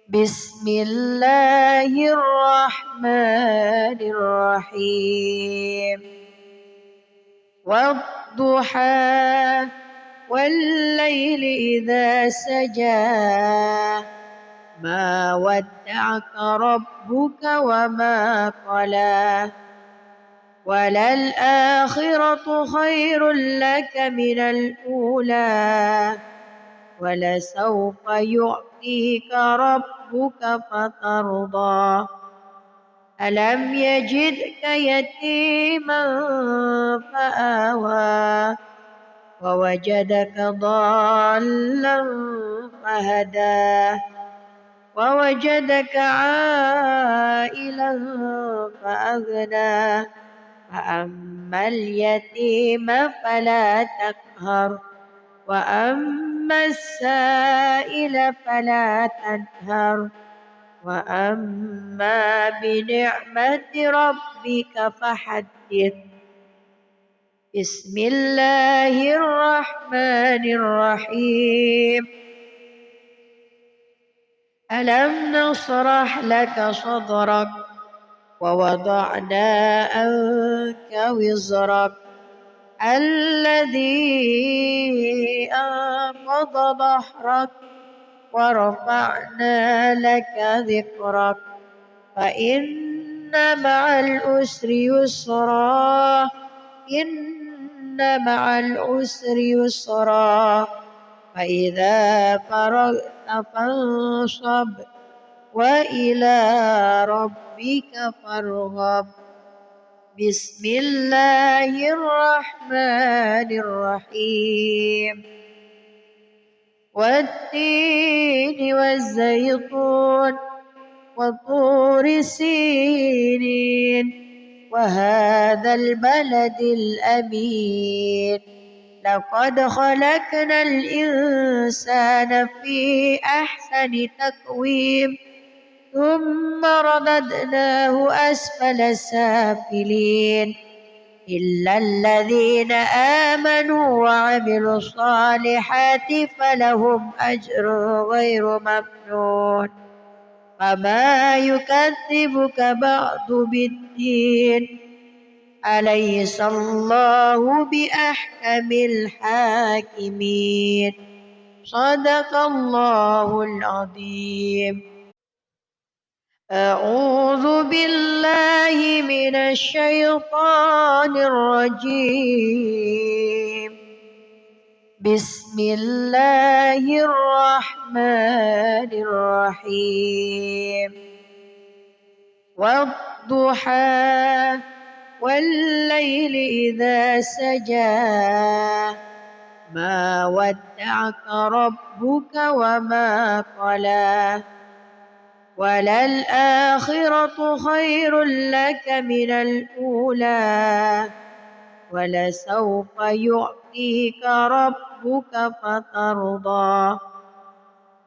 بسم الله الرحمن الرحيم والضحى والليل إذا سجى ما ودعك ربك وما قلى وللآخرة خير لك من الأولى ولسوف يعطيك ربك فترضى ألم يجدك يتيما فآوى ووجدك ضالا فهدى ووجدك عائلا فأغنى فأما اليتيم فلا تقهر وأما السائل فلا تنهر وأما بنعمة ربك فحدث بسم الله الرحمن الرحيم ألم نشرح لك صدرك ووضعنا عنك وزرك الذي أنقض ظهرك ورفعنا لك ذكرك فإن مع العسر يسرا إن مع العسر يسرا فإذا فرغت فانصب وإلى ربك فارغب بسم الله الرحمن الرحيم والتين والزيتون وطور سينين وهذا البلد الأمين لقد خلقنا الإنسان في أحسن تقويم ثم رددناه أسفل سافلين إلا الذين آمنوا وعملوا الصالحات فلهم أجر غير ممنون فما يكذبك بعد بالدين أليس الله بأحكم الحاكمين صدق الله العظيم. أعوذ بالله من الشيطان الرجيم بسم الله الرحمن الرحيم والضحى والليل إذا سجى ما ودعك ربك وما قلى وللآخرة خير لك من الأولى ولسوف يعطيك ربك فترضى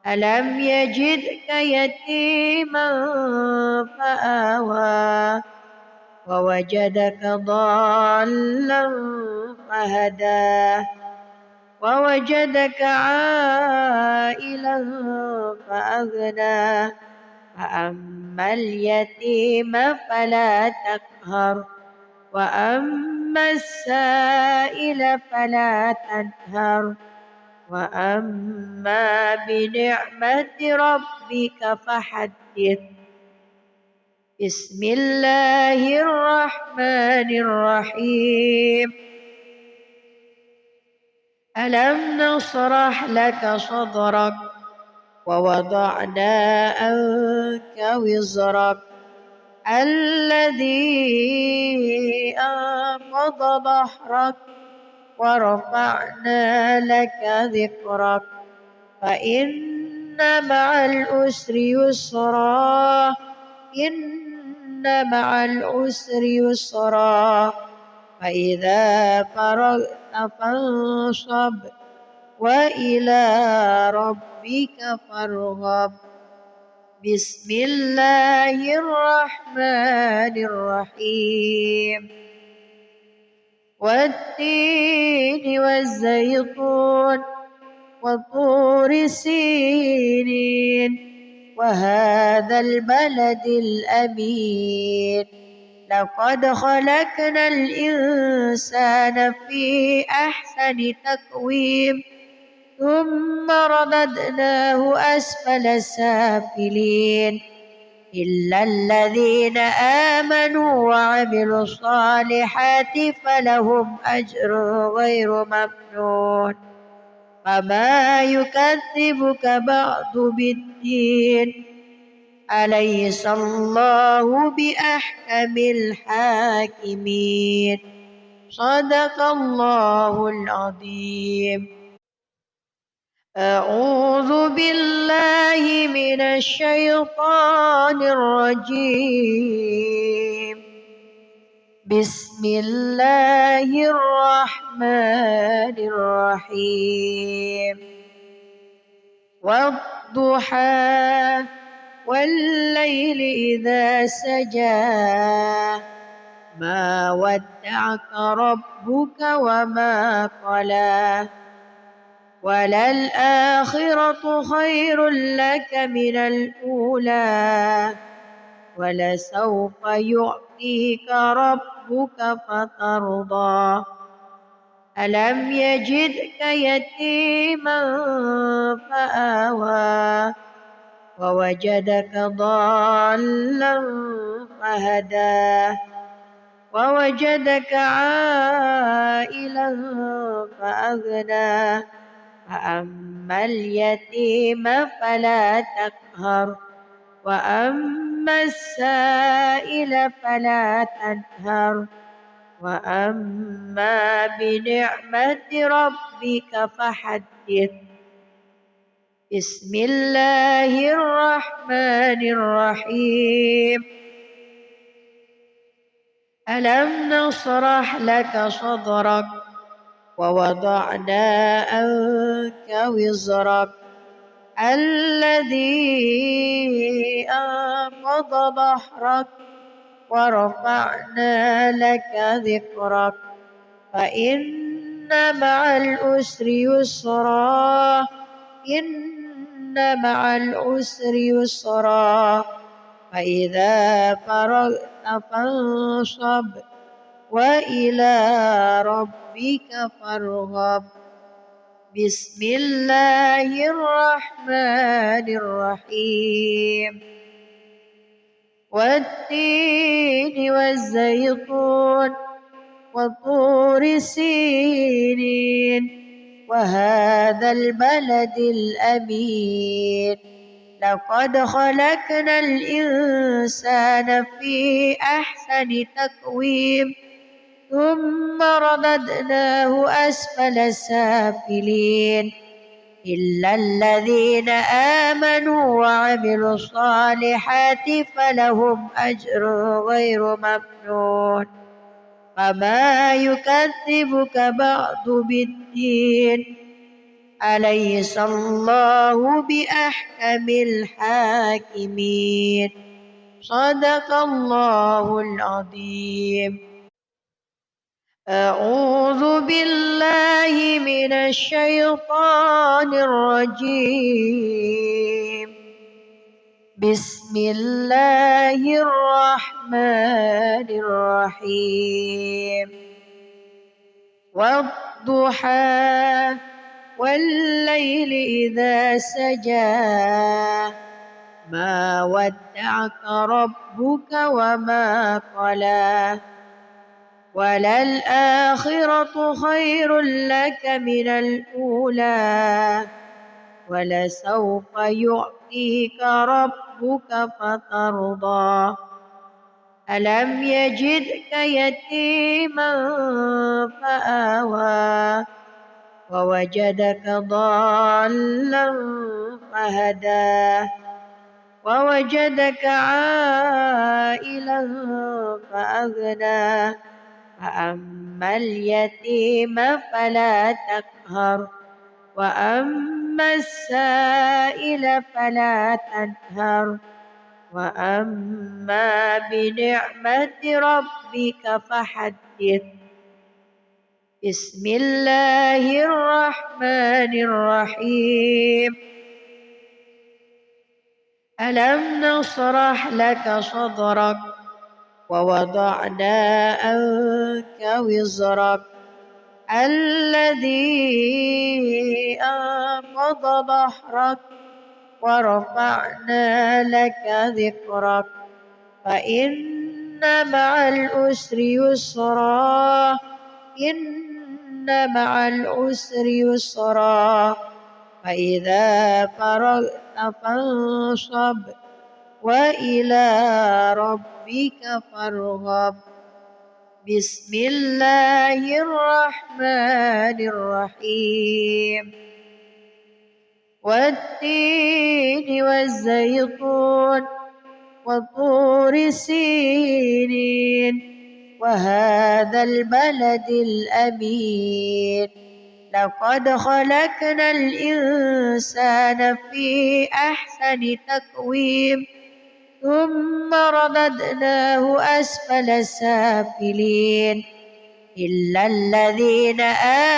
ألم يجدك يتيما فآوى ووجدك ضالا فهدى ووجدك عائلا فأغنى فأما اليتيم فلا تقهر وأما السائل فلا تنهر وأما بنعمة ربك فحدث بسم الله الرحمن الرحيم ألم نشرح لك صدرك ووضعنا عنك وزرك الذي أنقض ظهرك ورفعنا لك ذكرك فإن مع العسر يسرا إن مع العسر يسرا فإذا فرغت فانصب وإلى ربك فارغب بسم الله الرحمن الرحيم والتين والزيتون وطور سينين وهذا البلد الأمين لقد خلقنا الإنسان في أحسن تقويم ثم رددناه أسفل سافلين إلا الذين آمنوا وعملوا الصالحات فلهم أجر غير ممنون وما يكذبك بعد بالدين أليس الله بأحكم الحاكمين صدق الله العظيم. أعوذ بالله من الشيطان الرجيم. بسم الله الرحمن الرحيم. والضحى والليل إذا سجى ما ودعك ربك وما قلى وللآخرة خير لك من الأولى ولسوف يعطيك ربك فترضى ألم يجدك يتيما فآوى ووجدك ضالا فهدى ووجدك عائلا فأغنى فأما اليتيم فلا تقهر وأما السائل فلا تنهر وأما بنعمة ربك فحدث. بسم الله الرحمن الرحيم. ألم نشرح لك صدرك ووضعنا عنك وزرك الذي أنقض ظهرك ورفعنا لك ذكرك فإن مع العسر يسرا إن مع العسر يسرا فإذا فرغت فانصب وإلى ربك فارغب. بسم الله الرحمن الرحيم. والتين والزيتون وطور سينين وهذا البلد الأمين لقد خلقنا الإنسان في أحسن تقويم ثم رددناه أسفل سافلين إلا الذين آمنوا وعملوا الصالحات فلهم أجر غير ممنون وما يكذبك بعد بالدين أليس الله بأحكم الحاكمين صدق الله العظيم. أعوذ بالله من الشيطان الرجيم. بسم الله الرحمن الرحيم. والضحى والليل إذا سجى ما ودعك ربك وما قلى وللآخرة خير لك من الأولى ولسوف يعطيك ربك فترضى ألم يجدك يتيما فآوى ووجدك ضالا فهدى ووجدك عائلا فأغنى فأما اليتيم فلا تقهر وأما السائل فلا تنهر وأما بنعمة ربك فحدث. بسم الله الرحمن الرحيم. ألم نشرح لك صدرك ووضعنا عنك وزرك الذي أنقض ظهرك ورفعنا لك ذكرك فإن مع العسر يسرا إن مع العسر يسرا فإذا فرغت فانصب وإلى ربك فارغب بسم الله الرحمن الرحيم والتين والزيتون وطور سينين وهذا البلد الأمين لقد خلقنا الإنسان في أحسن تقويم ثم رددناه أسفل سافلين إلا الذين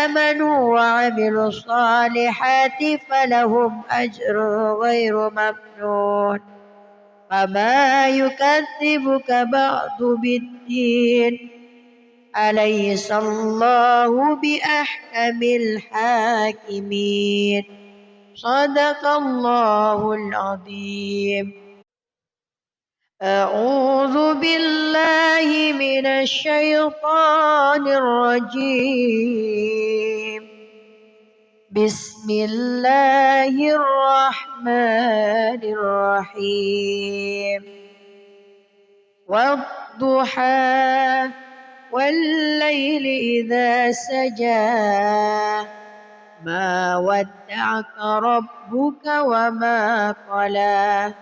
آمنوا وعملوا الصالحات فلهم أجر غير ممنون فما يكذبك بعد بالدين أليس الله بأحكم الحاكمين صدق الله العظيم. أعوذ بالله من الشيطان الرجيم بسم الله الرحمن الرحيم والضحى والليل إذا سجى ما ودعك ربك وما قلى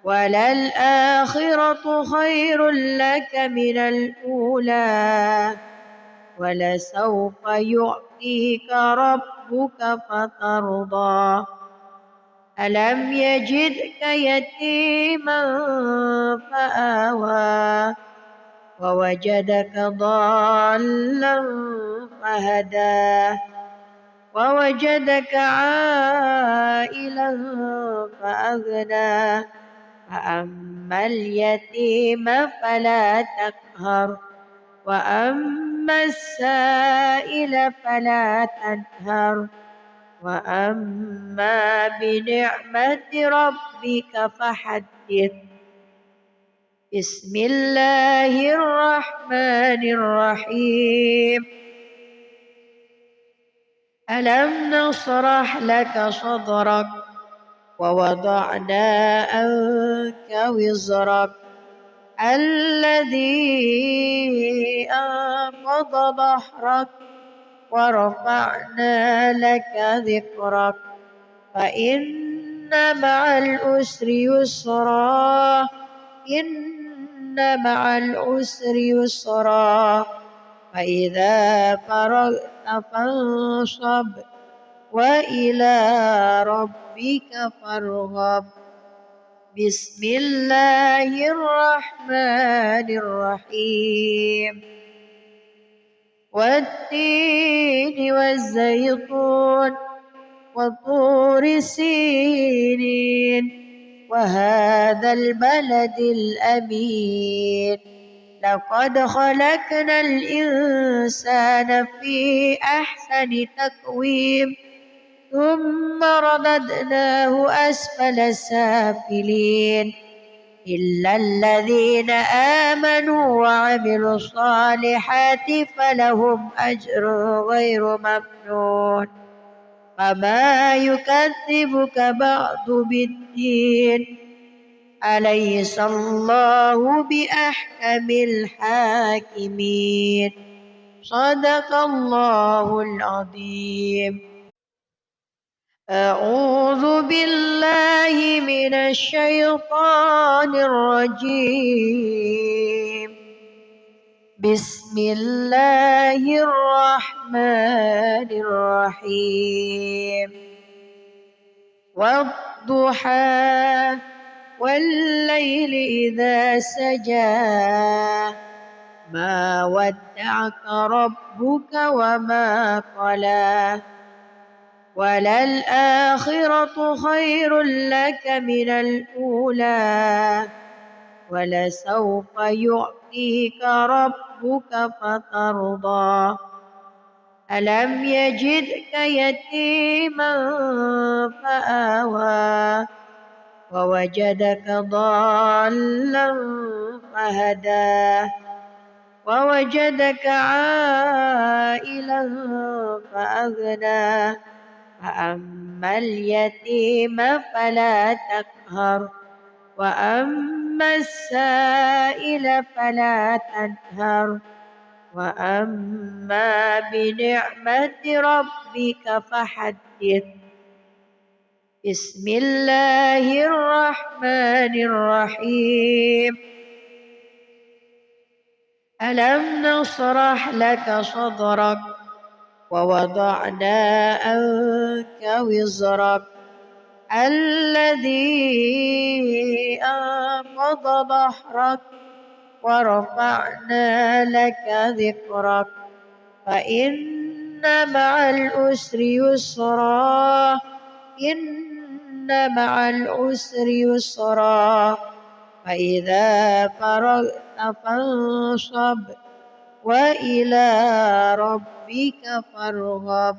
وللآخرة خير لك من الأولى ولسوف يعطيك ربك فترضى ألم يجدك يتيما فآوى ووجدك ضالا فهدى ووجدك عائلا فأغنى فأما اليتيم فلا تقهر وأما السائل فلا تنهر وأما بنعمة ربك فحدث بسم الله الرحمن الرحيم ألم نشرح لك صدرك ووضعنا عنك وزرك الذي أنقض ظهرك ورفعنا لك ذكرك فإن مع العسر يسرا إن مع العسر يسرا فإذا فرغت فانصب وإلى ربك فارغب بسم الله الرحمن الرحيم والتين والزيتون وطور سينين وهذا البلد الأمين لقد خلقنا الإنسان في أحسن تقويم ثم رددناه أسفل سافلين إلا الذين آمنوا وعملوا الصالحات فلهم أجر غير ممنون فما يكذبك بعد بالدين أليس الله بأحكم الحاكمين صدق الله العظيم. أعوذ بالله من الشيطان الرجيم بسم الله الرحمن الرحيم والضحى والليل إذا سجى ما ودعك ربك وما قلى وللآخرة خير لك من الأولى ولسوف يعطيك ربك فترضى ألم يجدك يتيما فآوى ووجدك ضالا فهدى ووجدك عائلا فأغنى فأما اليتيم فلا تقهر وأما السائل فلا تنهر وأما بنعمة ربك فحدث بسم الله الرحمن الرحيم ألم نشرح لك صدرك ووضعنا عنك وزرك الذي أنقض ظهرك ورفعنا لك ذكرك فإن مع العسر يسرا إن مع العسر يسرا فإذا فرغت فانصب وإلى ربك فارغب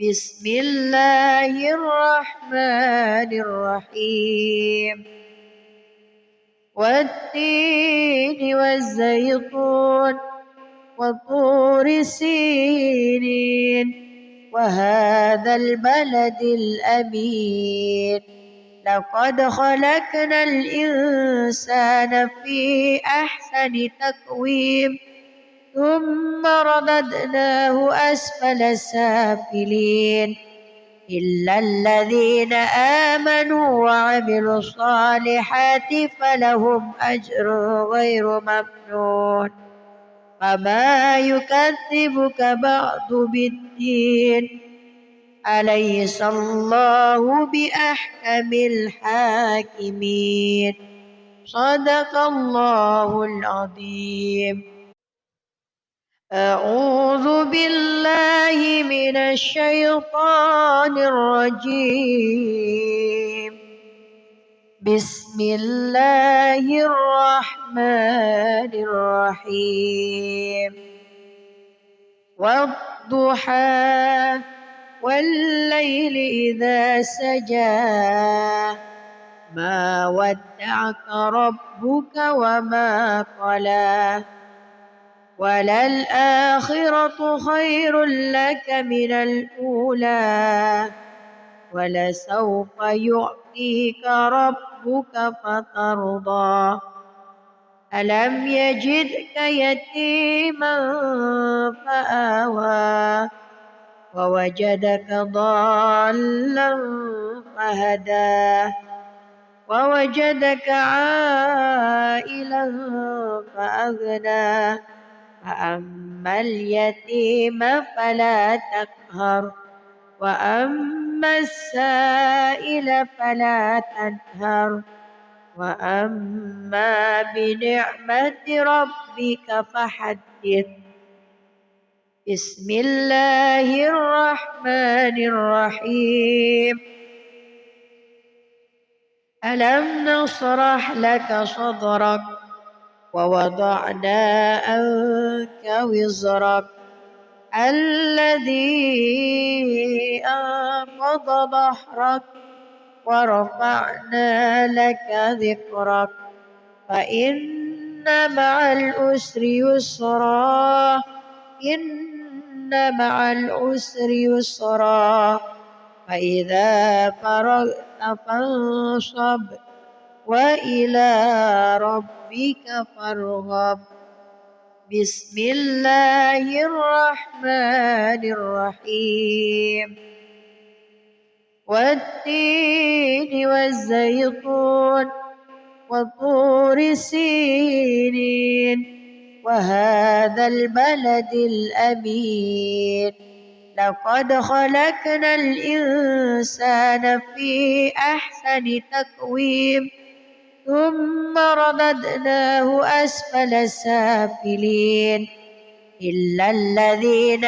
بسم الله الرحمن الرحيم والتين والزيتون وطور سينين وهذا البلد الأمين لقد خلقنا الإنسان في أحسن تقويم ثم رددناه أسفل سافلين إلا الذين آمنوا وعملوا الصالحات فلهم أجر غير ممنون فما يكذبك بعد بالدين أليس الله بأحكم الحاكمين صدق الله العظيم أعوذ بالله من الشيطان الرجيم بسم الله الرحمن الرحيم والضحى والليل إذا سجى ما ودعك ربك وما قلى وللآخرة خير لك من الأولى ولسوف يعطيك ربك فترضى ألم يجدك يتيما فآوى ووجدك ضالا فهدى ووجدك عائلا فأغنى فأما اليتيم فلا تقهر وأما السائل فلا تنهر وأما بنعمة ربك فحدث بسم الله الرحمن الرحيم ألم نشرح لك صدرك ووضعنا عنك وزرك الذي أنقض ظهرك ورفعنا لك ذكرك فإن مع العسر يسرا إن مع العسر يسرا فإذا فرغت فانصب وإلى ربك فارغب بسم الله الرحمن الرحيم والتين والزيتون وطور سينين وهذا البلد الأمين لقد خلقنا الإنسان في أحسن تقويم ثم رددناه أسفل سافلين إلا الذين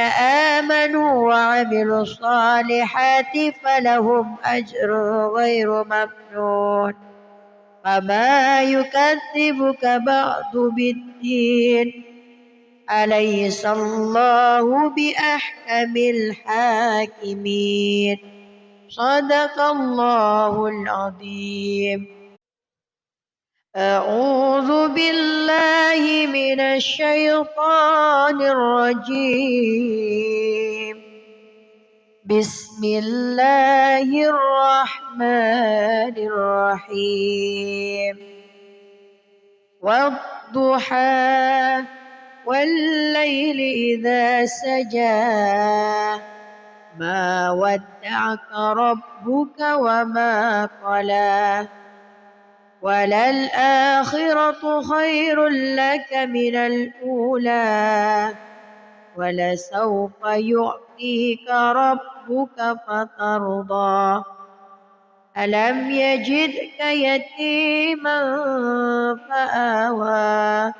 آمنوا وعملوا الصالحات فلهم أجر غير ممنون فما يكذبك بعد بالدين أليس الله بأحكم الحاكمين صدق الله العظيم. أعوذ بالله من الشيطان الرجيم. بسم الله الرحمن الرحيم. والضحى والليل إذا سجى ما ودعك ربك وما قلى وللآخرة خير لك من الأولى ولسوف يعطيك ربك فترضى ألم يجدك يتيما فآوى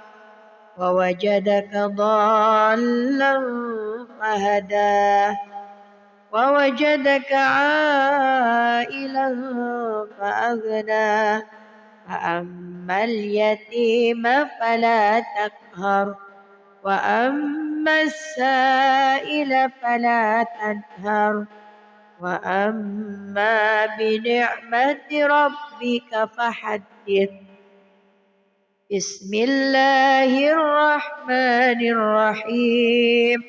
ووجدك ضالا فهدى ووجدك عائلا فأغنى فأما اليتيم فلا تقهر وأما السائل فلا تنهر وأما بنعمة ربك فحدث. بسم الله الرحمن الرحيم.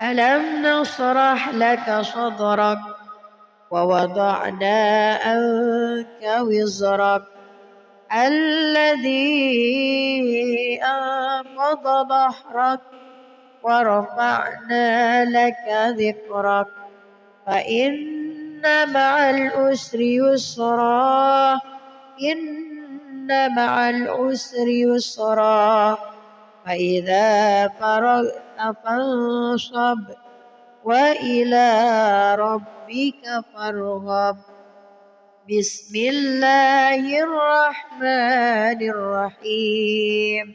ألم نشرح لك صدرك ووضعنا عنك وزرك الذي أنقض ظهرك ورفعنا لك ذكرك فإن مع العسر يسرا إن مع العسر يسرا فإذا فرغت فانصب وإلى ربك فارغب. بسم الله الرحمن الرحيم.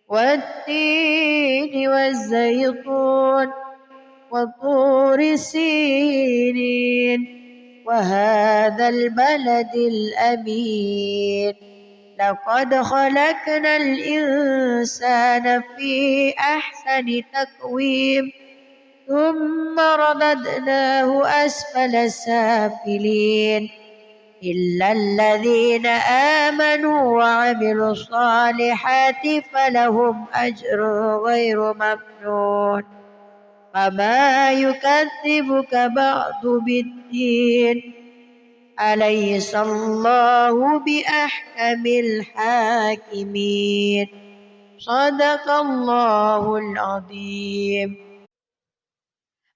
والتين والزيتون وطور سينين وهذا البلد الأمين لقد خلقنا الإنسان في أحسن تقويم ثم رددناه أسفل سافلين إلا الذين آمنوا وعملوا الصالحات فلهم أجر غير ممنون فما يكذبك بعد بالدين أليس الله بأحكم الحاكمين صدق الله العظيم.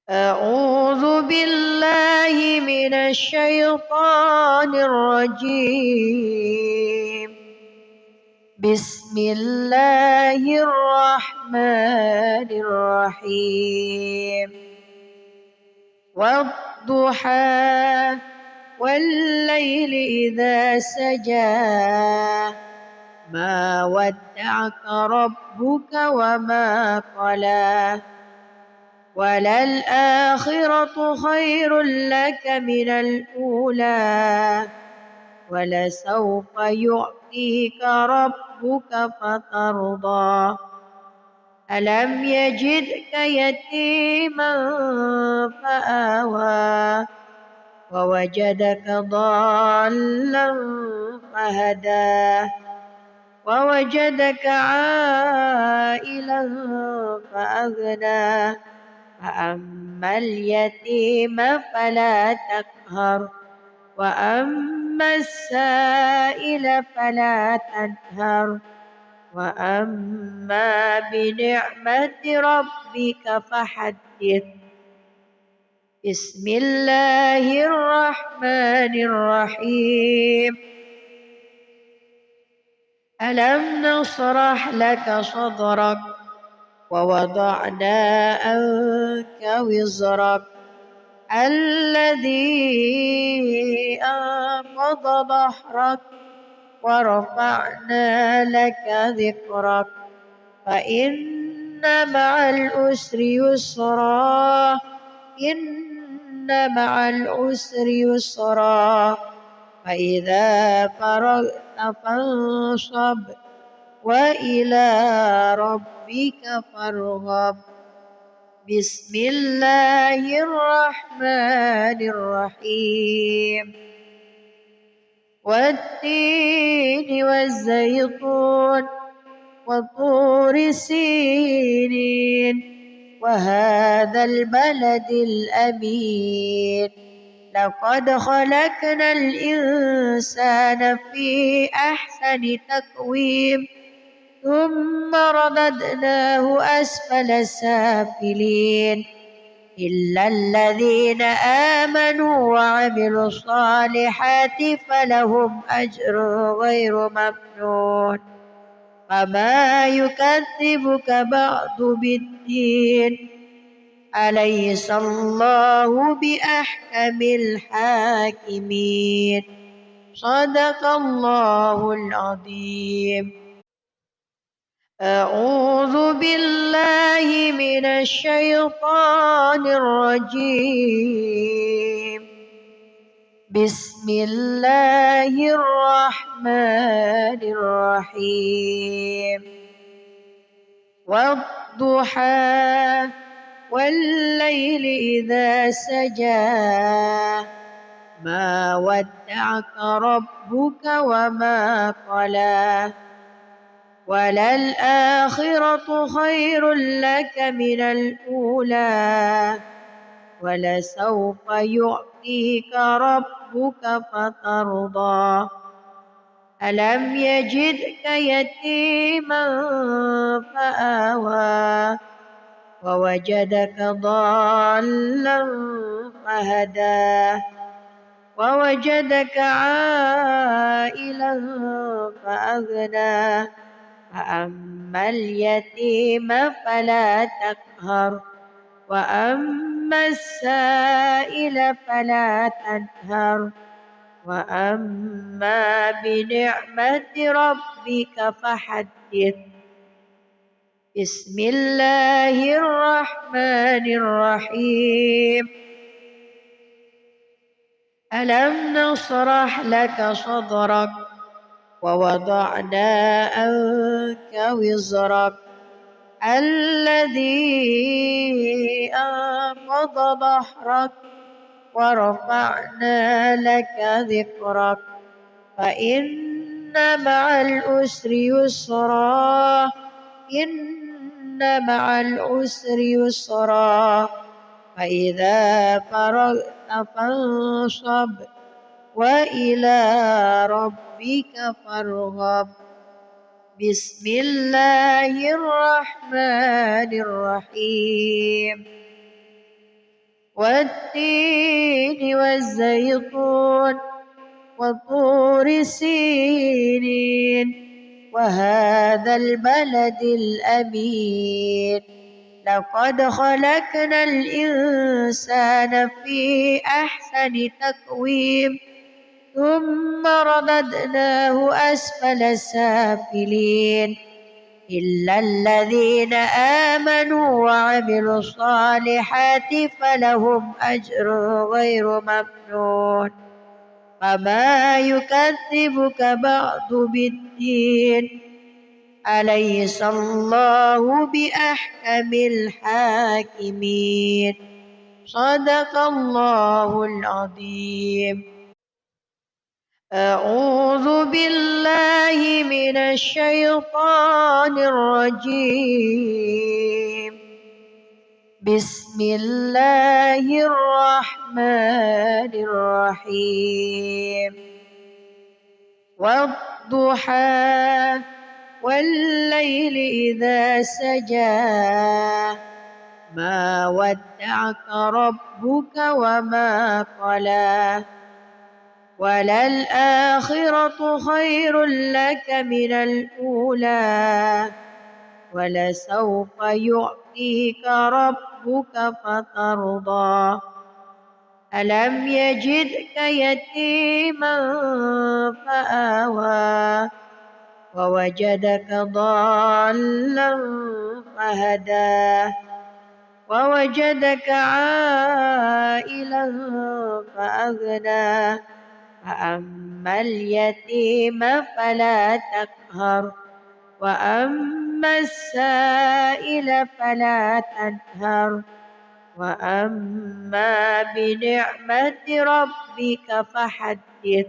أعوذ بالله من الشيطان الرجيم. بسم الله الرحمن الرحيم. والضحى والليل إذا سجى ما ودعك ربك وما قلى وللآخرة خير لك من الأولى ولسوف يعطيك ربك فترضى ألم يجدك يتيما فآوى ووجدك ضالا فهدى ووجدك عائلا فأغنى فأما اليتيم فلا تقهر وأما السائل فلا تنهر وأما بنعمة ربك فحدث. بسم الله الرحمن الرحيم. ألم نشرح لك صدرك ووضعنا عنك وزرك الذي أنقض ظهرك ورفعنا لك ذكرك فإن مع العسر يسرا إن مع العسر يسرا فإذا فرغت فانصب وإلى ربك فارغب بسم الله الرحمن الرحيم والتين والزيتون وطور سينين وهذا البلد الأمين لقد خلقنا الإنسان في أحسن تقويم ثم رددناه أسفل سافلين إلا الذين آمنوا وعملوا الصالحات فلهم أجر غير ممنون فما يكذبك بعد بالدين أليس الله بأحكم الحاكمين صدق الله العظيم. أعوذ بالله من الشيطان الرجيم بسم الله الرحمن الرحيم والضحى والليل إذا سجى ما ودعك ربك وما قلى وللآخرة خير لك من الأولى ولسوف يعطيك ربك فترضى ألم يجدك يتيما فآوى ووجدك ضالا فهدى ووجدك عائلا فأغنى فأما اليتيم فلا تقهر وأما السائل فلا تنهر وأما بنعمة ربك فحدث بسم الله الرحمن الرحيم ألم نشرح لك صدرك ووضعنا عنك وزرك الذي أنقض ظهرك ورفعنا لك ذكرك فإن مع العسر يسرا إن مع العسر يسرا فإذا فرغت فانصب وإلى ربك فارغب بسم الله الرحمن الرحيم والتين والزيتون وطور سينين وهذا البلد الأمين لقد خلقنا الإنسان في أحسن تقويم ثم رددناه أسفل سافلين إلا الذين آمنوا وعملوا الصالحات فلهم أجر غير ممنون فما يكذبك بعد بالدين أليس الله بأحكم الحاكمين صدق الله العظيم. أعوذ بالله من الشيطان الرجيم بسم الله الرحمن الرحيم والضحى والليل إذا سجى ما ودعك ربك وما قلى وللآخرة خير لك من الأولى ولسوف يعطيك ربك فترضى ألم يجدك يتيما فآوى ووجدك ضالا فهدى ووجدك عائلا فأغنى فأما اليتيم فلا تقهر وأما السائل فلا تنهر وأما بنعمة ربك فحدث.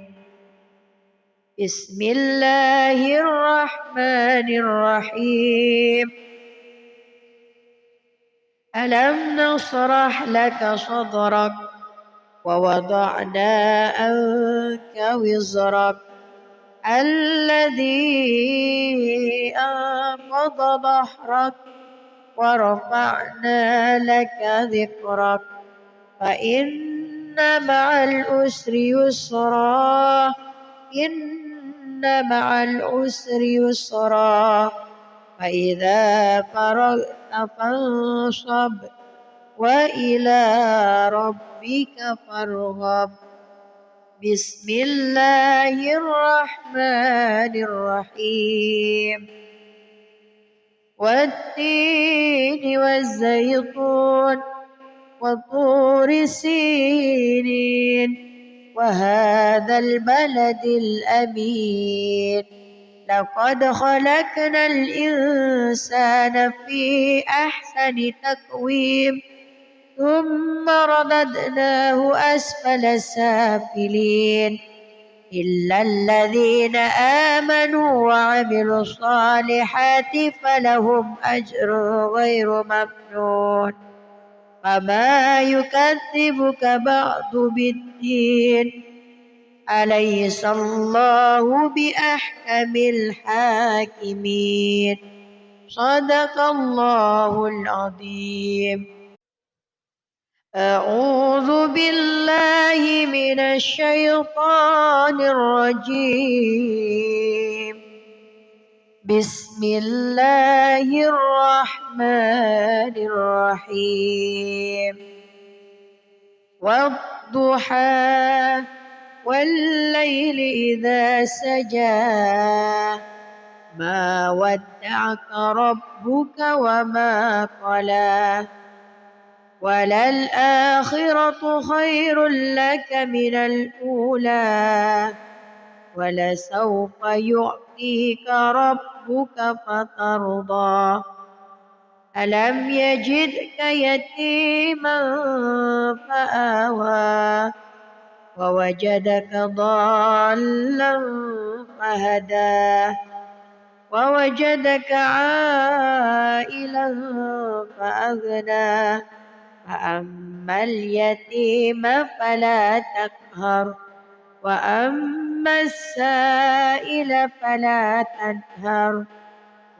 بسم الله الرحمن الرحيم. ألم نشرح لك صدرك ووضعنا عنك وزرك الذي أنقض ظهرك ورفعنا لك ذكرك فإن مع العسر يسرا إن مع العسر يسرا فإذا فرغت فانصب وإلى ربك فارغب. بسم الله الرحمن الرحيم. والتين والزيتون وطور سينين وهذا البلد الأمين لقد خلقنا الإنسان في أحسن تقويم ثم رددناه أسفل سافلين إلا الذين آمنوا وعملوا الصالحات فلهم أجر غير ممنون فما يكذبك بعد بالدين أليس الله بأحكم الحاكمين. صدق الله العظيم. أعوذ بالله من الشيطان الرجيم. بسم الله الرحمن الرحيم. والضحى والليل إذا سجى ما ودعك ربك وما قلى وللآخرة خير لك من الأولى ولسوف يعطيك ربك فترضى. ألم يجدك يتيما فآوى ووجدك ضالا فهدى ووجدك عائلا فأغنى فأما اليتيم فلا تقهر وأما السائل فلا تنهر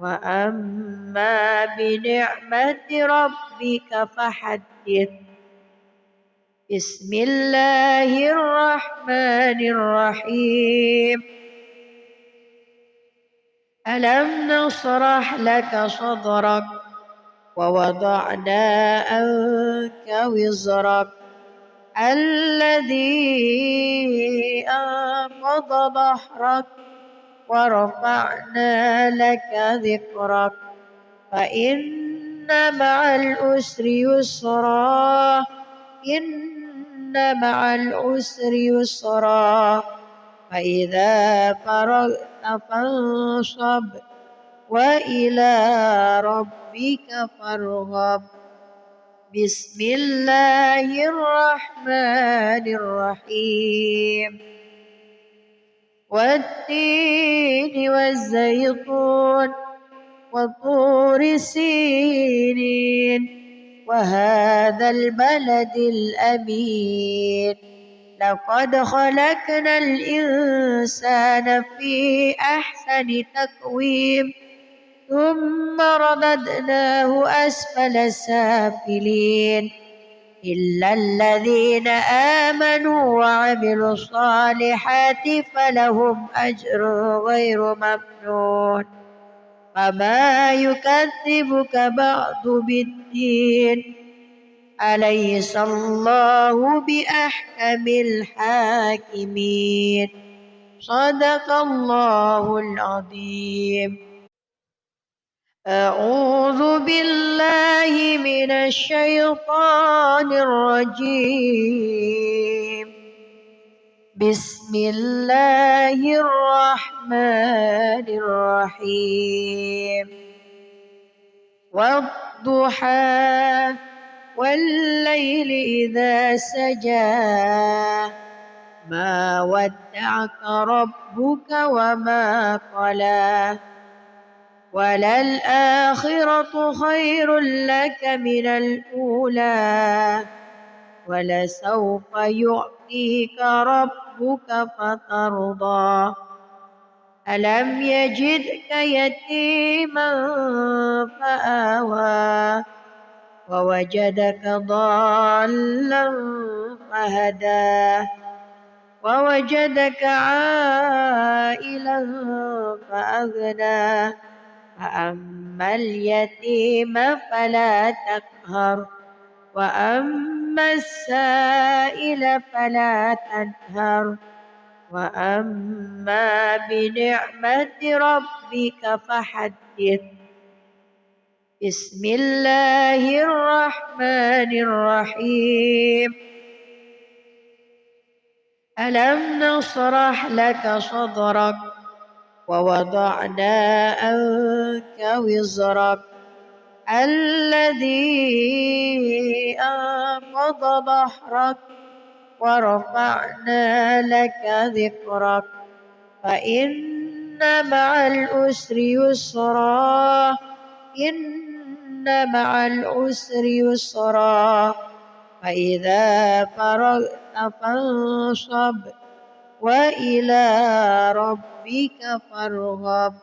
وأما بنعمة ربك فحدث. بسم الله الرحمن الرحيم. ألم نشرح لك صدرك ووضعنا عنك وزرك الذي أنقض ظهرك ورفعنا لك ذكرك فإن مع العسر يسرا إن مع العسر يسرا فإذا فرغت فانصب وإلى ربك فارغب. بسم الله الرحمن الرحيم. والتين والزيتون وطور سينين وهذا البلد الأمين لقد خلقنا الإنسان في أحسن تقويم ثم رددناه أسفل سافلين إلا الذين آمنوا وعملوا الصالحات فلهم أجر غير ممنون فما يكذبك بعد بالدين أليس الله بأحكم الحاكمين. صدق الله العظيم. أعوذ بالله من الشيطان الرجيم. بسم الله الرحمن الرحيم. والضحى والليل إذا سجى ما ودعك ربك وما قلى وللآخرة خير لك من الأولى ولسوف يعطيك ربك فترضى ألم يجدك يتيما فآوى ووجدك ضالا فهدى ووجدك عائلا فأغنى فأما اليتيم فلا تقهر وأما السائل فلا تنهر وأما بنعمة ربك فحدث. بسم الله الرحمن الرحيم. ألم نشرح لك صدرك ووضعنا عنك وزرك الذي أنقض ظهرك ورفعنا لك ذكرك فإن مع العسر يسرا إن مع العسر يسرا فإذا فرغت فانصب وإلى ربك فارغب.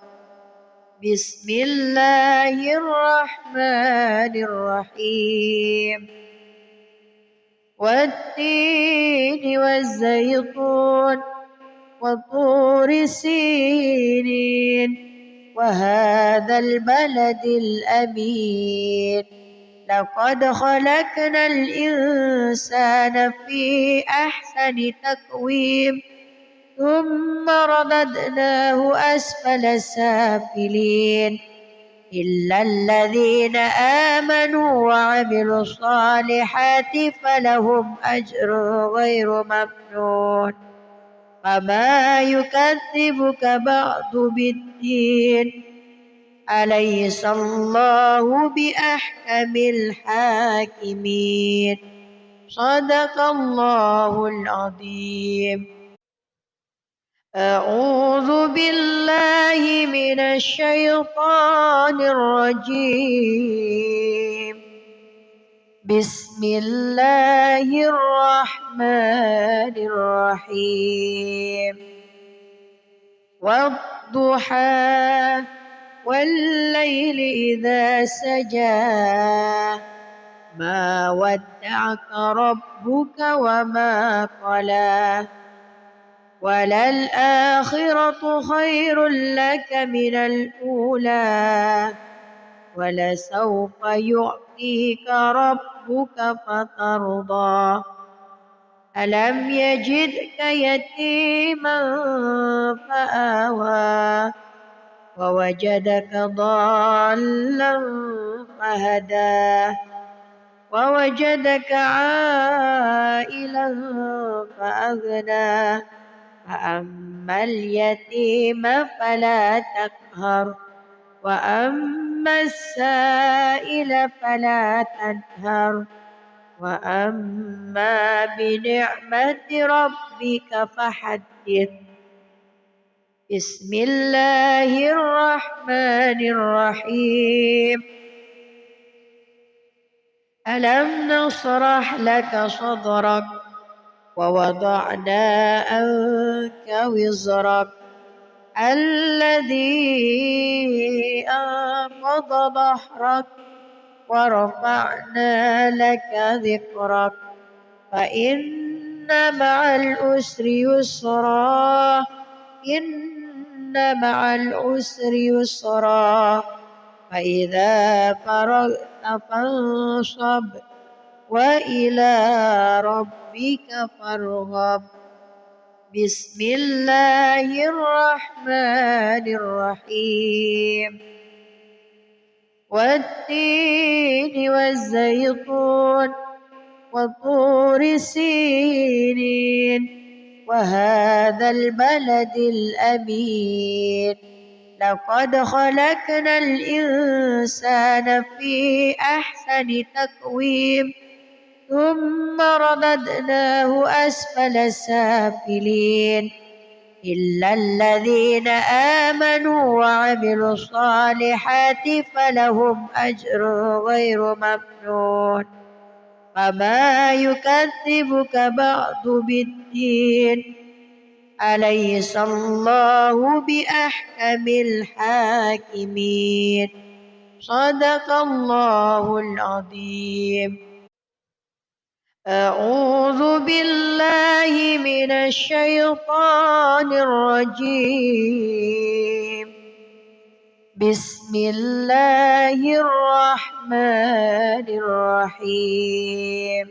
بسم الله الرحمن الرحيم. والتين والزيتون وطور سينين وهذا البلد الأمين لقد خلقنا الإنسان في أحسن تقويم ثم رددناه أسفل سافلين إلا الذين آمنوا وعملوا الصالحات فلهم أجر غير ممنون فما يكذبك بعد بالدين أليس الله بأحكم الحاكمين. صدق الله العظيم. أعوذ بالله من الشيطان الرجيم. بسم الله الرحمن الرحيم. والضحى والليل إذا سجى ما ودعك ربك وما قلى وللآخرة خير لك من الأولى ولسوف يعطيك ربك فترضى ألم يجدك يتيما فآوى ووجدك ضالا فهدى ووجدك عائلا فأغنى فأما اليتيم فلا تقهر وأما السائل فلا تنهر وأما بنعمة ربك فحدث. بسم الله الرحمن الرحيم. ألم نشرح لك صدرك ووضعنا عنك وزرك الذي أنقض ظهرك ورفعنا لك ذكرك فإن مع العسر يسرا إن مع العسر يسرا فإذا فرغت فانصب وإلى ربك فارغب. بسم الله الرحمن الرحيم. والتين والزيتون وطور سينين وهذا البلد الأمين. لقد خلقنا الإنسان في أحسن تقويم ثم رددناه أسفل سافلين إلا الذين آمنوا وعملوا الصالحات فلهم أجر غير ممنون. فما يكذبك بعد بالدين أليس الله بأحكم الحاكمين. صدق الله العظيم. أعوذ بالله من الشيطان الرجيم. بسم الله الرحمن الرحيم.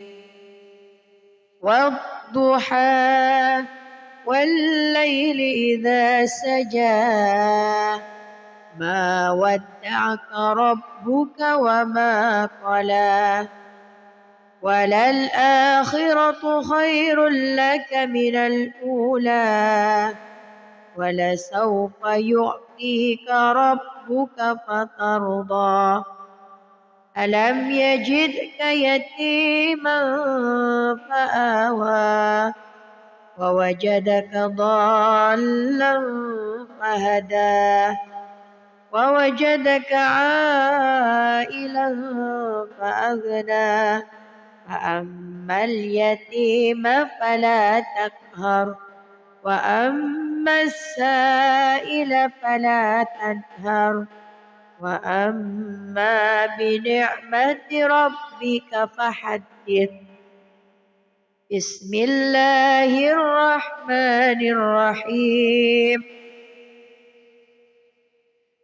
والضحى والليل إذا سجى ما ودعك ربك وما قلى وللآخرة خير لك من الأولى ولسوف يعطيك ربك فترضى. ألم يجدك يتيما فآوى ووجدك ضالا فهدى ووجدك عائلا فأغنى. فأما اليتيم فلا تقهر وأما السائل فلا تنهر وأما بنعمة ربك فحدث. بسم الله الرحمن الرحيم.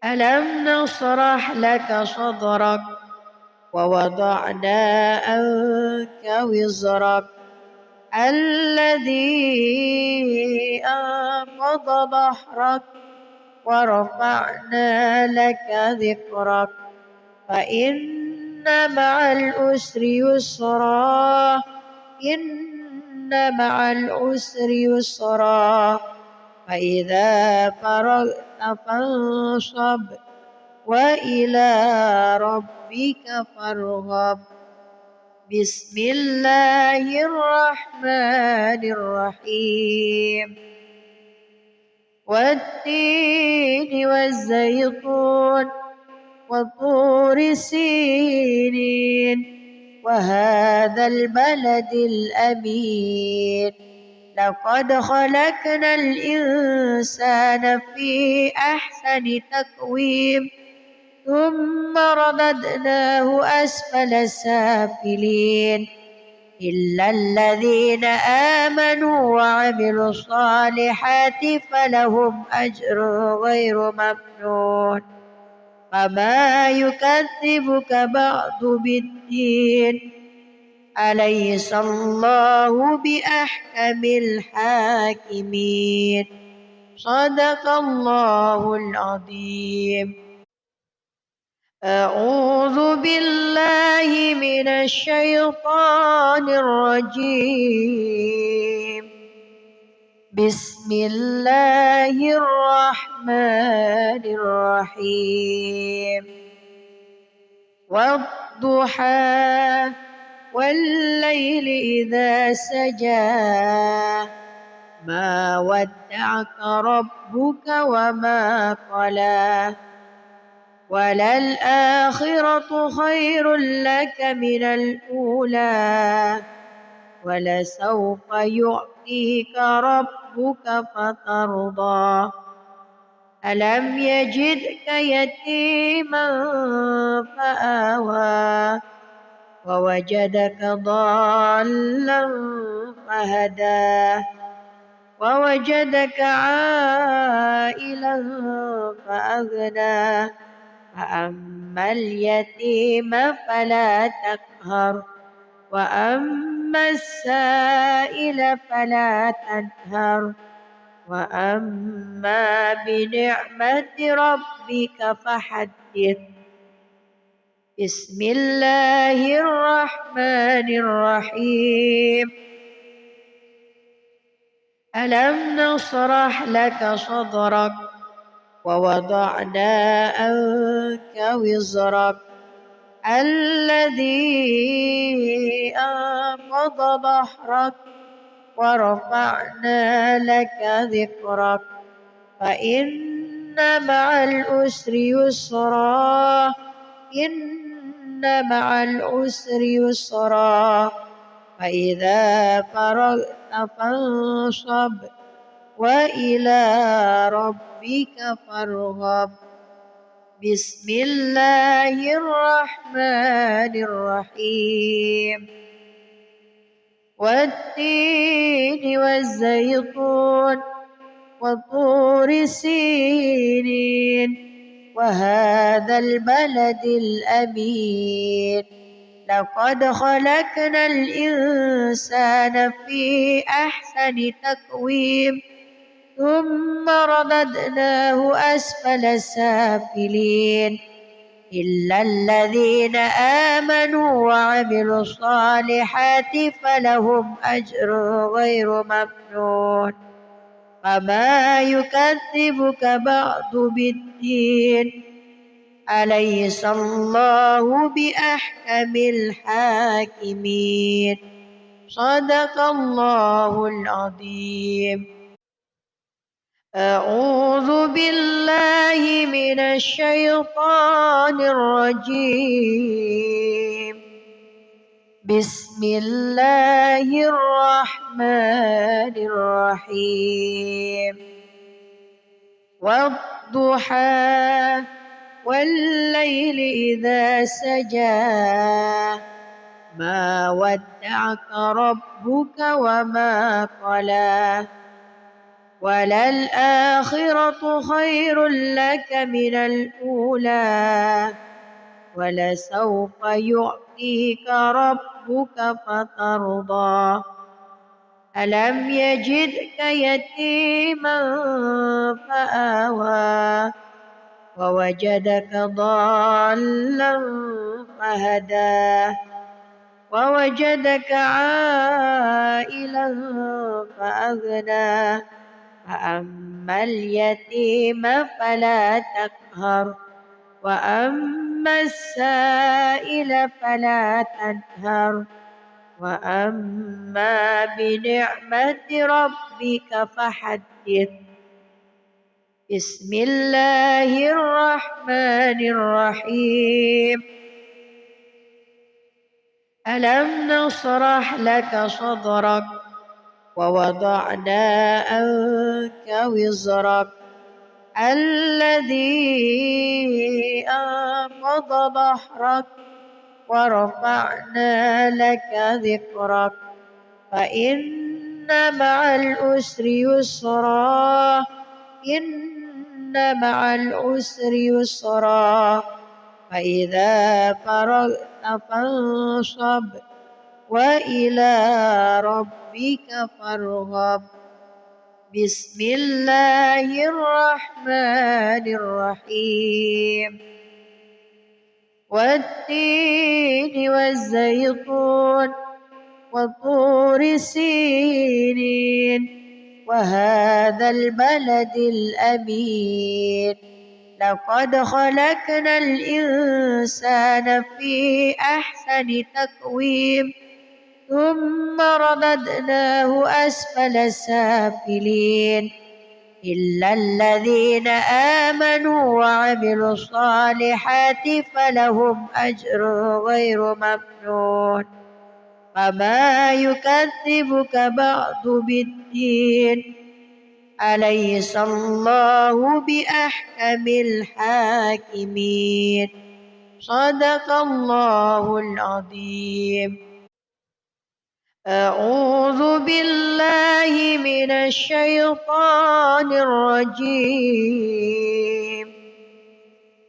ألم نشرح لك صدرك ووضعنا عنك وزرك الذي أنقض ظهرك ورفعنا لك ذكرك فإن مع العسر يسرا إن مع العسر يسرا فإذا فرغت فانصب وإلى ربك فارغب. بسم الله الرحمن الرحيم. والتين والزيتون وطور سينين وهذا البلد الأمين. لقد خلقنا الإنسان في أحسن تقويم ثم رددناه أسفل سافلين إلا الذين آمنوا وعملوا الصالحات فلهم أجر غير ممنون. فما يكذبك بعد بالدين أليس الله بأحكم الحاكمين. صدق الله العظيم. أعوذ بالله من الشيطان الرجيم. بسم الله الرحمن الرحيم. والضحى والليل إذا سجى ما ودعك ربك وما قلى وللآخرة خير لك من الأولى ولسوف يعطيك ربك فترضى. ألم يجدك يتيما فآوى ووجدك ضالا فهدى ووجدك عائلا فأغنى. فأما اليتيم فلا تقهر وأما السائل فلا تنهر وأما بنعمة ربك فحدث. بسم الله الرحمن الرحيم. ألم نشرح لك صدرك ووضعنا عنك وزرك الذي أنقض ظهرك ورفعنا لك ذكرك فإن مع العسر يسرا إن مع العسر يسرا فإذا فرغت فانصب وإلى ربك فارغب. بسم الله الرحمن الرحيم. والتين والزيتون وطور سينين وهذا البلد الأمين لقد خلقنا الإنسان في أحسن تقويم ثم رددناه أسفل سافلين إلا الذين آمنوا وعملوا الصالحات فلهم أجر غير ممنون. فما يكذبك بعد بالدين أليس الله بأحكم الحاكمين. صدق الله العظيم. أعوذ بالله من الشيطان الرجيم. بسم الله الرحمن الرحيم. والضحى والليل إذا سجى ما ودعك ربك وما قلى وللآخرة خير لك من الأولى ولسوف يعطيك ربك فترضى. ألم يجدك يتيما فآوى ووجدك ضالا فهدى ووجدك عائلا فأغنى فأما اليتيم فلا تقهر وأما السائل فلا تنهر وأما بنعمة ربك فحدث. بسم الله الرحمن الرحيم. ألم نشرح لك صدرك ووضعنا عنك وزرك الذي أنقض ظهرك ورفعنا لك ذكرك فإن مع العسر يسرا إن مع العسر يسرا فإذا فرغت فانصب وإلى ربك فارغب. بسم الله الرحمن الرحيم. والتين والزيتون وطور سينين وهذا البلد الأمين لقد خلقنا الإنسان في أحسن تقويم ثم رددناه أسفل سافلين إلا الذين آمنوا وعملوا الصالحات فلهم أجر غير ممنون. فما يكذبك بعد بالدين أليس الله بأحكم الحاكمين. صدق الله العظيم. أعوذ بالله من الشيطان الرجيم.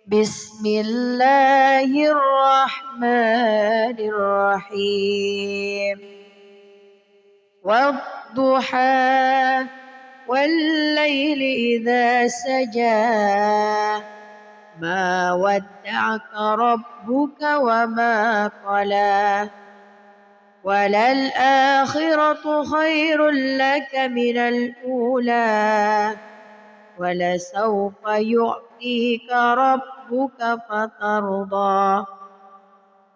بسم الله الرحمن الرحيم والضحى والليل إذا سجى ما ودعك ربك وما قلى وللآخرة خير لك من الأولى ولسوف يعطيك ربك فترضى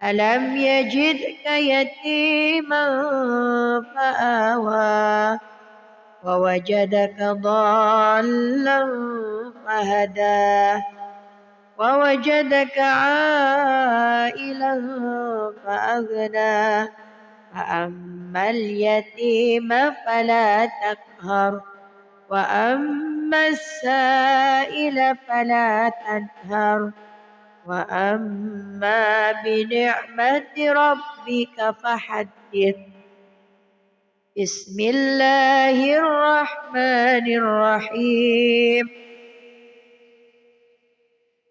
ألم يجدك يتيما فآوى ووجدك ضالا فهدى ووجدك عائلا فأغنى فأما اليتيم فلا تقهر وأما السائل فلا تنهر وأما بنعمة ربك فحدث بسم الله الرحمن الرحيم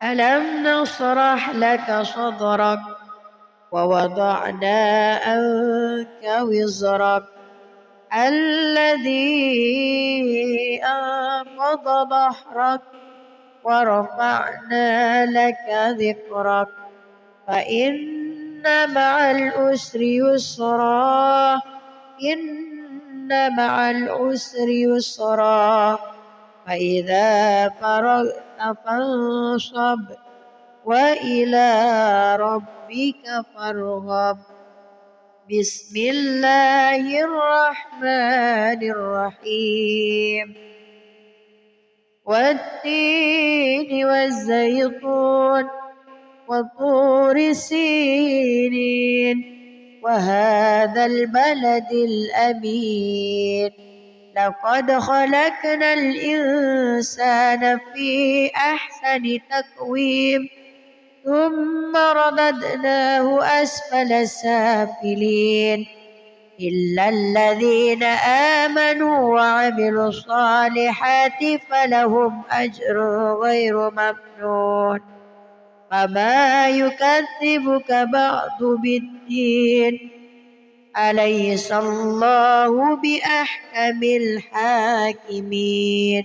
ألم نشرح لك صدرك ووضعنا عنك وزرك الذي أنقض ظهرك ورفعنا لك ذكرك فإن مع العسر يسرا إن مع العسر يسرا فإذا فرغت فانصب وإلى ربك فارغب بسم الله الرحمن الرحيم والتين والزيتون وطور سينين وهذا البلد الأمين لقد خلقنا الإنسان في أحسن تقويم ثم رددناه أسفل سافلين إلا الذين آمنوا وعملوا الصالحات فلهم أجر غير ممنون فما يكذبك بعد بالدين أليس الله بأحكم الحاكمين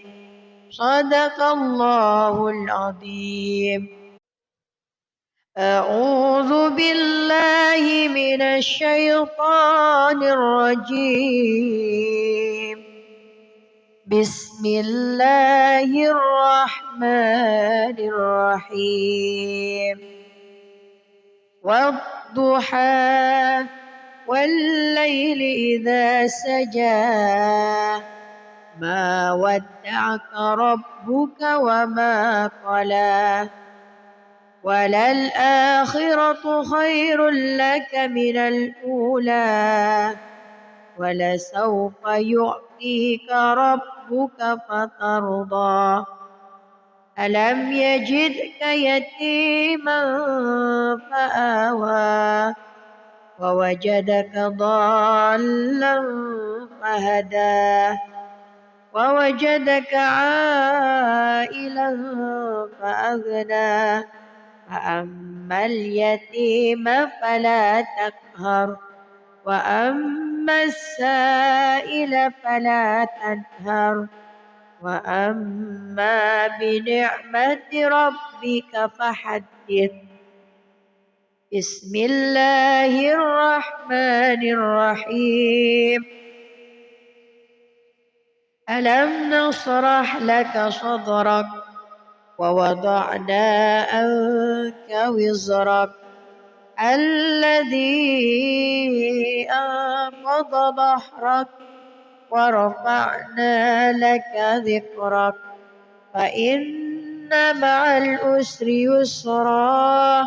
صدق الله العظيم أعوذ بالله من الشيطان الرجيم بسم الله الرحمن الرحيم والضحى والليل إذا سجى ما ودعك ربك وما قلى وللآخرة خير لك من الأولى ولسوف يعطيك ربك فترضى ألم يجدك يتيما فآوى ووجدك ضالا فهدى ووجدك عائلا فأغنى فأما اليتيم فلا تقهر وأما السائل فلا تنهر وأما بنعمة ربك فحدث بسم الله الرحمن الرحيم ألم نشرح لك صدرك ووضعنا عنك وزرك الذي أنقض ظهرك ورفعنا لك ذكرك فإن مع العسر يسرا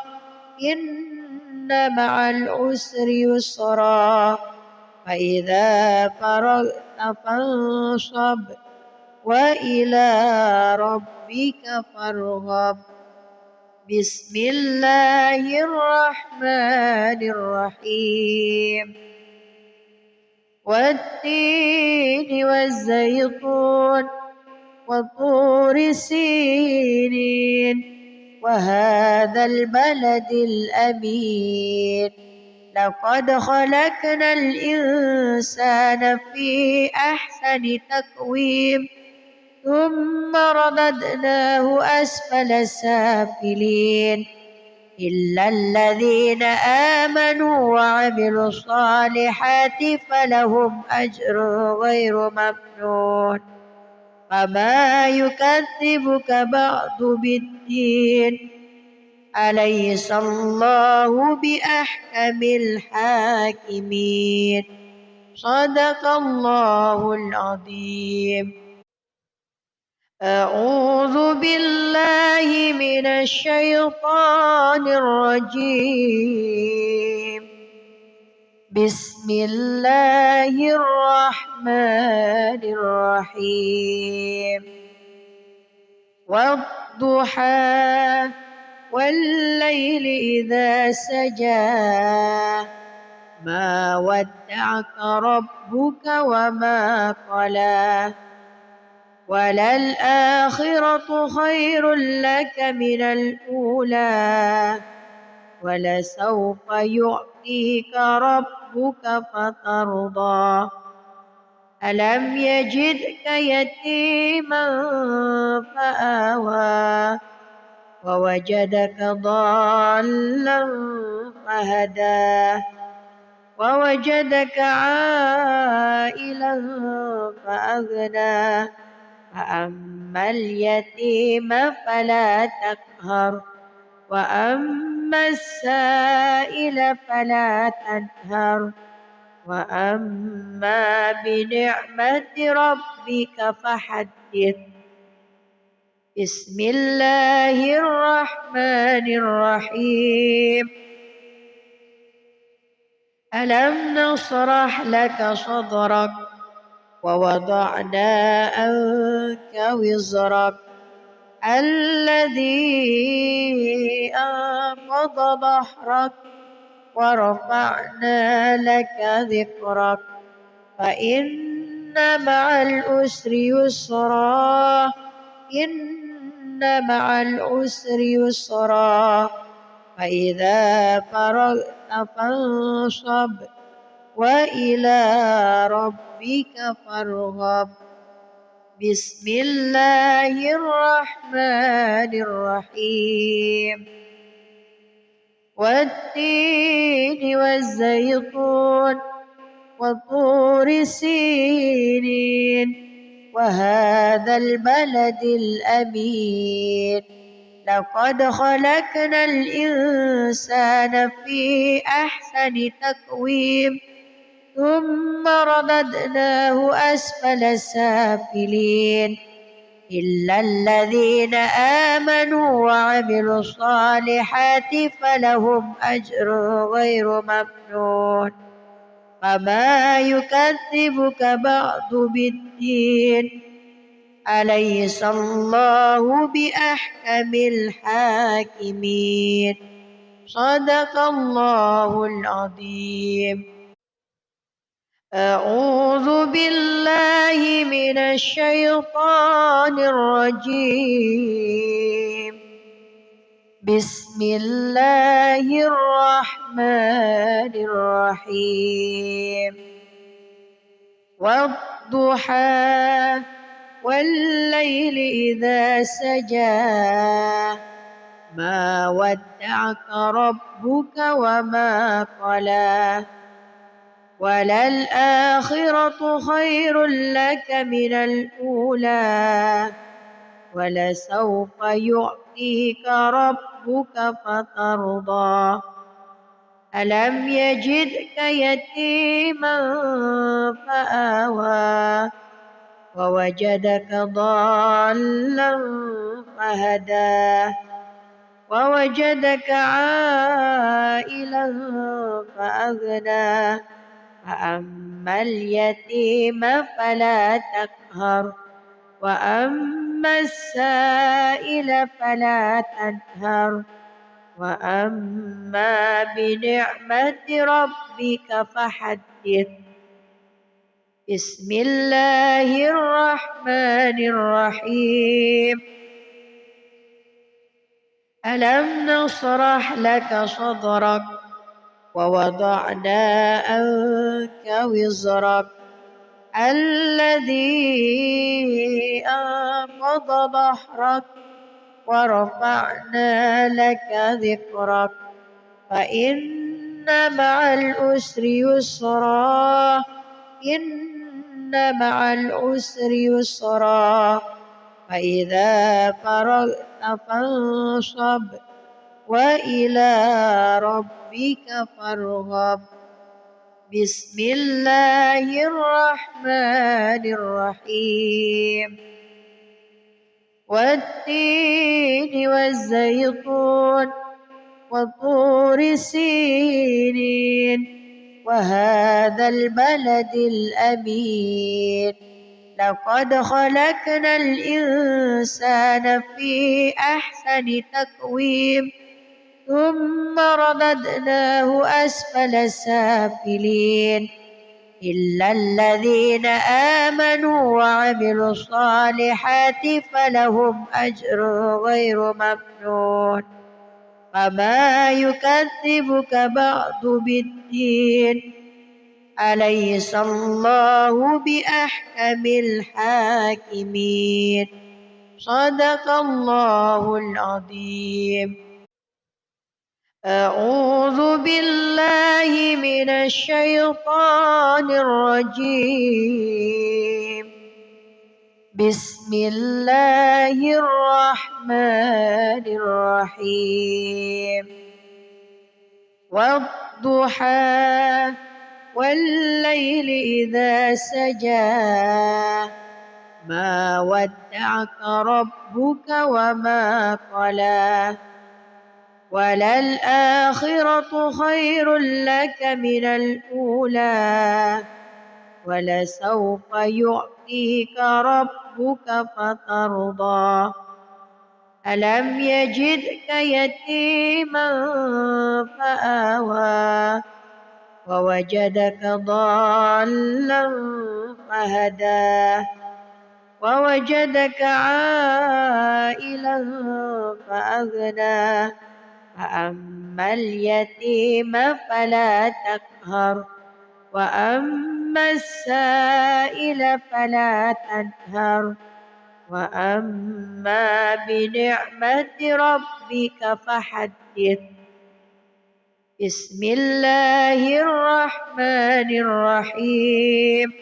إن مع العسر يسرا فإذا فرغت فانصب وإلى ربك فارغب بسم الله الرحمن الرحيم والتين والزيتون وطور سينين وهذا البلد الأمين لقد خلقنا الإنسان في أحسن تقويم ثم رددناه أسفل سافلين إلا الذين آمنوا وعملوا الصالحات فلهم أجر غير ممنون وما يكذبك بعد بالدين أليس الله بأحكم الحاكمين صدق الله العظيم. أعوذ بالله من الشيطان الرجيم. بسم الله الرحمن الرحيم. والضحى والليل إذا سجى ما ودعك ربك وما قلى وللآخرة خير لك من الأولى ولسوف يعطيك ربك فترضى ألم يجدك يتيما فآوى ووجدك ضالا فهدى ووجدك عائلا فأغنى فأما اليتيم فلا تقهر وأما السائل فلا تنهر وأما بنعمة ربك فحدث. بسم الله الرحمن الرحيم. ألم نشرح لك صدرك ووضعنا عنك وزرك الذي أنقض ظهرك ورفعنا لك ذكرك فإن مع العسر يسرا إن مع العسر يسرا فإذا فرغت فانصب وإلى ربك فارغب. بسم الله الرحمن الرحيم. والتين والزيتون وطور سينين وهذا البلد الأمين لقد خلقنا الإنسان في أحسن تقويم ثم رددناه أسفل سافلين إلا الذين آمنوا وعملوا الصالحات فلهم أجر غير ممنون وما يكذبك بعد بالدين أليس الله بأحكم الحاكمين صدق الله العظيم. أعوذ بالله من الشيطان الرجيم. بسم الله الرحمن الرحيم. والضحى والليل إذا سجى ما ودعك ربك وما قلى وللآخرة خير لك من الأولى ولسوف يعطيك ربك فترضى ألم يجدك يتيما فآوى ووجدك ضالا فهدى ووجدك عائلا فأغنى فأما اليتيم فلا تقهر وأما السائل فلا تنهر وأما بنعمة ربك فحدث. بسم الله الرحمن الرحيم. ألم نشرح لك صدرك ووضعنا عنك وزرك الذي أنقض ظهرك ورفعنا لك ذكرك فإن مع العسر يسرا إن مع العسر يسرا فإذا فرغت فانصب وإلى ربك فارغب بسم الله الرحمن الرحيم والتين والزيتون وطور سينين وهذا البلد الأمين لقد خلقنا الإنسان في أحسن تقويم ثم رددناه أسفل سافلين إلا الذين آمنوا وعملوا الصالحات فلهم أجر غير ممنون فما يكذبك بعد بالدين أليس الله بأحكم الحاكمين صدق الله العظيم. أعوذ بالله من الشيطان الرجيم بسم الله الرحمن الرحيم والضحى والليل إذا سجى ما ودعك ربك وما قلى وللآخرة خير لك من الأولى ولسوف يعطيك ربك فترضى ألم يجدك يتيما فآوى ووجدك ضالا فهدى ووجدك عائلا فأغنى فأما اليتيم فلا تقهر وأما السائل فلا تنهر وأما بنعمة ربك فحدث بسم الله الرحمن الرحيم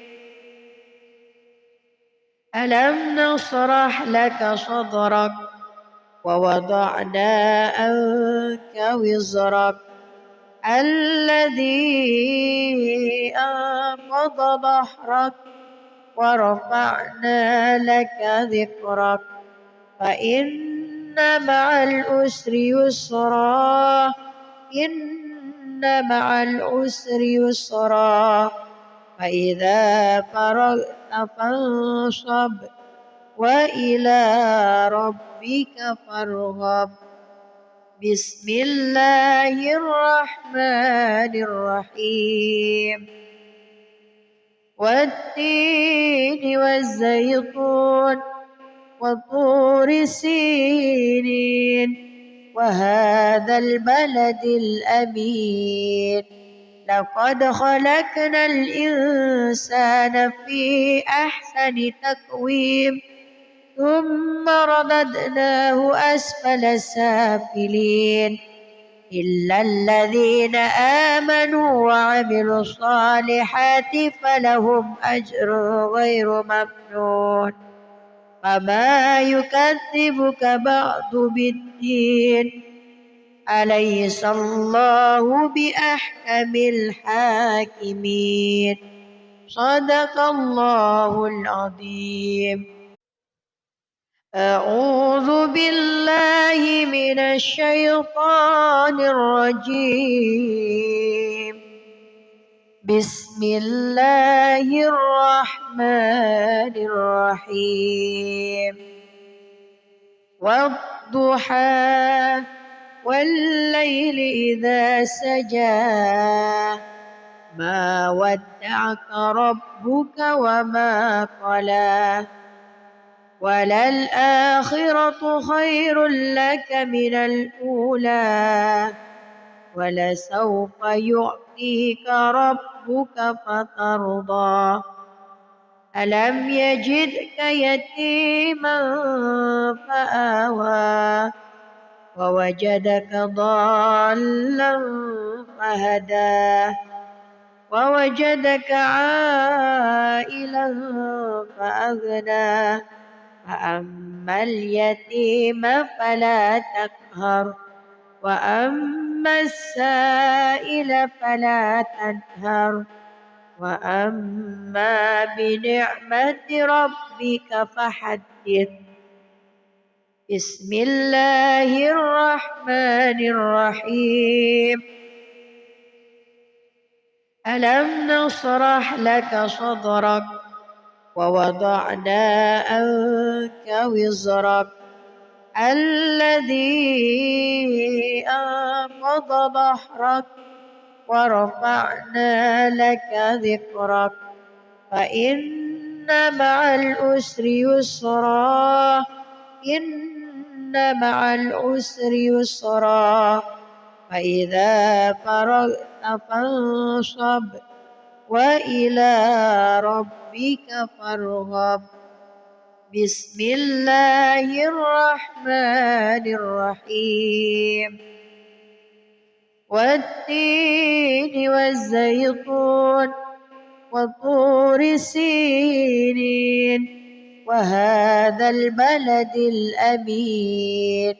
ألم نشرح لك صدرك ووضعنا عنك وزرك الذي أنقض ظهرك ورفعنا لك ذكرك فإن مع العسر يسرا إن مع العسر يسرا فإذا فرغت فانصب وإلى ربك فارغب بسم الله الرحمن الرحيم والتين والزيتون وطور سينين وهذا البلد الأمين لقد خلقنا الإنسان في أحسن تقويم ثم رددناه أسفل سافلين إلا الذين آمنوا وعملوا الصالحات فلهم أجر غير ممنون فما يكذبك بعد بالدين أليس الله بأحكم الحاكمين صدق الله العظيم. أعوذ بالله من الشيطان الرجيم بسم الله الرحمن الرحيم والضحى والليل إذا سجى ما ودعك ربك وما قلى وللآخرة خير لك من الأولى ولسوف يعطيك ربك فترضى ألم يجدك يتيما فآوى ووجدك ضالا فهدى ووجدك عائلا فأغنى فأما اليتيم فلا تقهر وأما السائل فلا تنهر وأما بنعمة ربك فحدث بسم الله الرحمن الرحيم ألم نشرح لك صدرك ووضعنا عنك وزرك الذي أنقض ظهرك ورفعنا لك ذكرك فإن مع العسر يسرا إن مع العسر يسرا فإذا فرغت فانصب وإلى ربك فارغب بسم الله الرحمن الرحيم والتين والزيتون وطور سينين وهذا البلد الأمين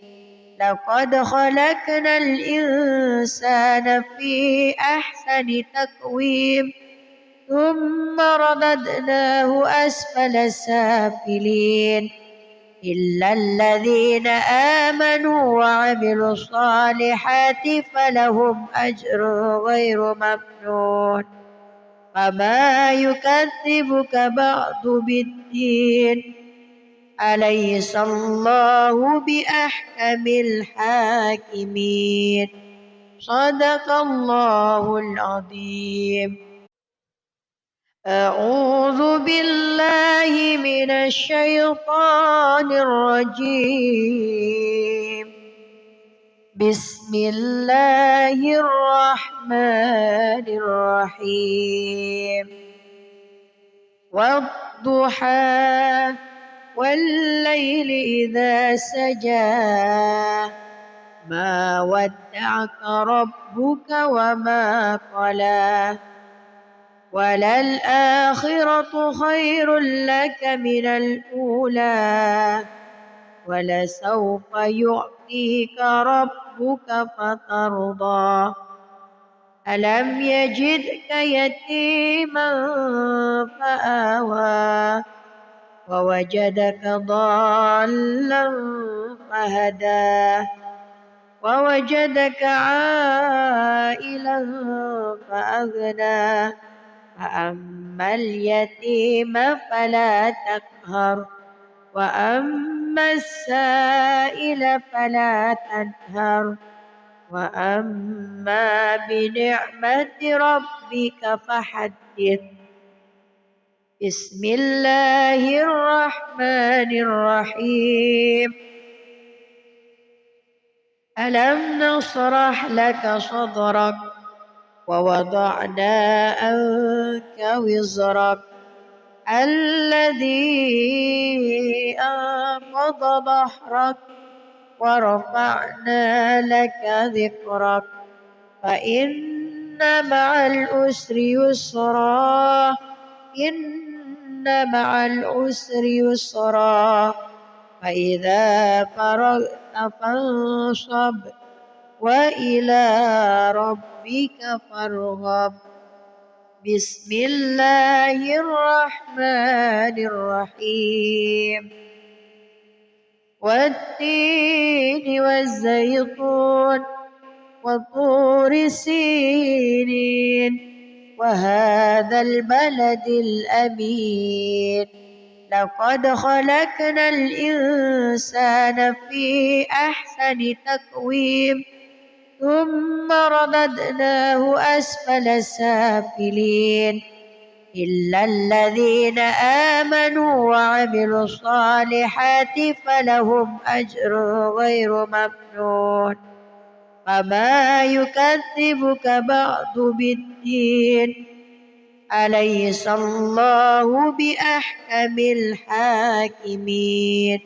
لقد خلقنا الإنسان في أحسن تقويم ثم رددناه أسفل سافلين إلا الذين آمنوا وعملوا الصالحات فلهم أجر غير ممنون فما يكذبك بعد بالدين أليس الله بأحكم الحاكمين صدق الله العظيم أعوذ بالله من الشيطان الرجيم بسم الله الرحمن الرحيم والضحى والليل إذا سجى ما ودعك ربك وما قلى وللآخرة خير لك من الأولى ولسوف يعطيك ربك فترضى ألم يجدك يتيما فآوى ووجدك ضالا فهدى ووجدك عائلا فأغنى فأما اليتيم فلا تقهر وأما السائل فلا تنهر وأما بنعمة ربك فحدث بسم الله الرحمن الرحيم ألم نشرح لك صدرك ووضعنا عنك وزرك الذي أنقض ظهرك ورفعنا لك ذكرك فإن مع العسر يسرا إن مع العسر يسرا فإذا فرغت فانصب وإلى ربك فارغب بسم الله الرحمن الرحيم والتين والزيتون وطور سينين وهذا البلد الأمين لقد خلقنا الإنسان في أحسن تقويم ثم رددناه أسفل سافلين إلا الذين آمنوا وعملوا الصالحات فلهم أجر غير ممنون فما يكذبك بعد بالدين أليس الله بأحكم الحاكمين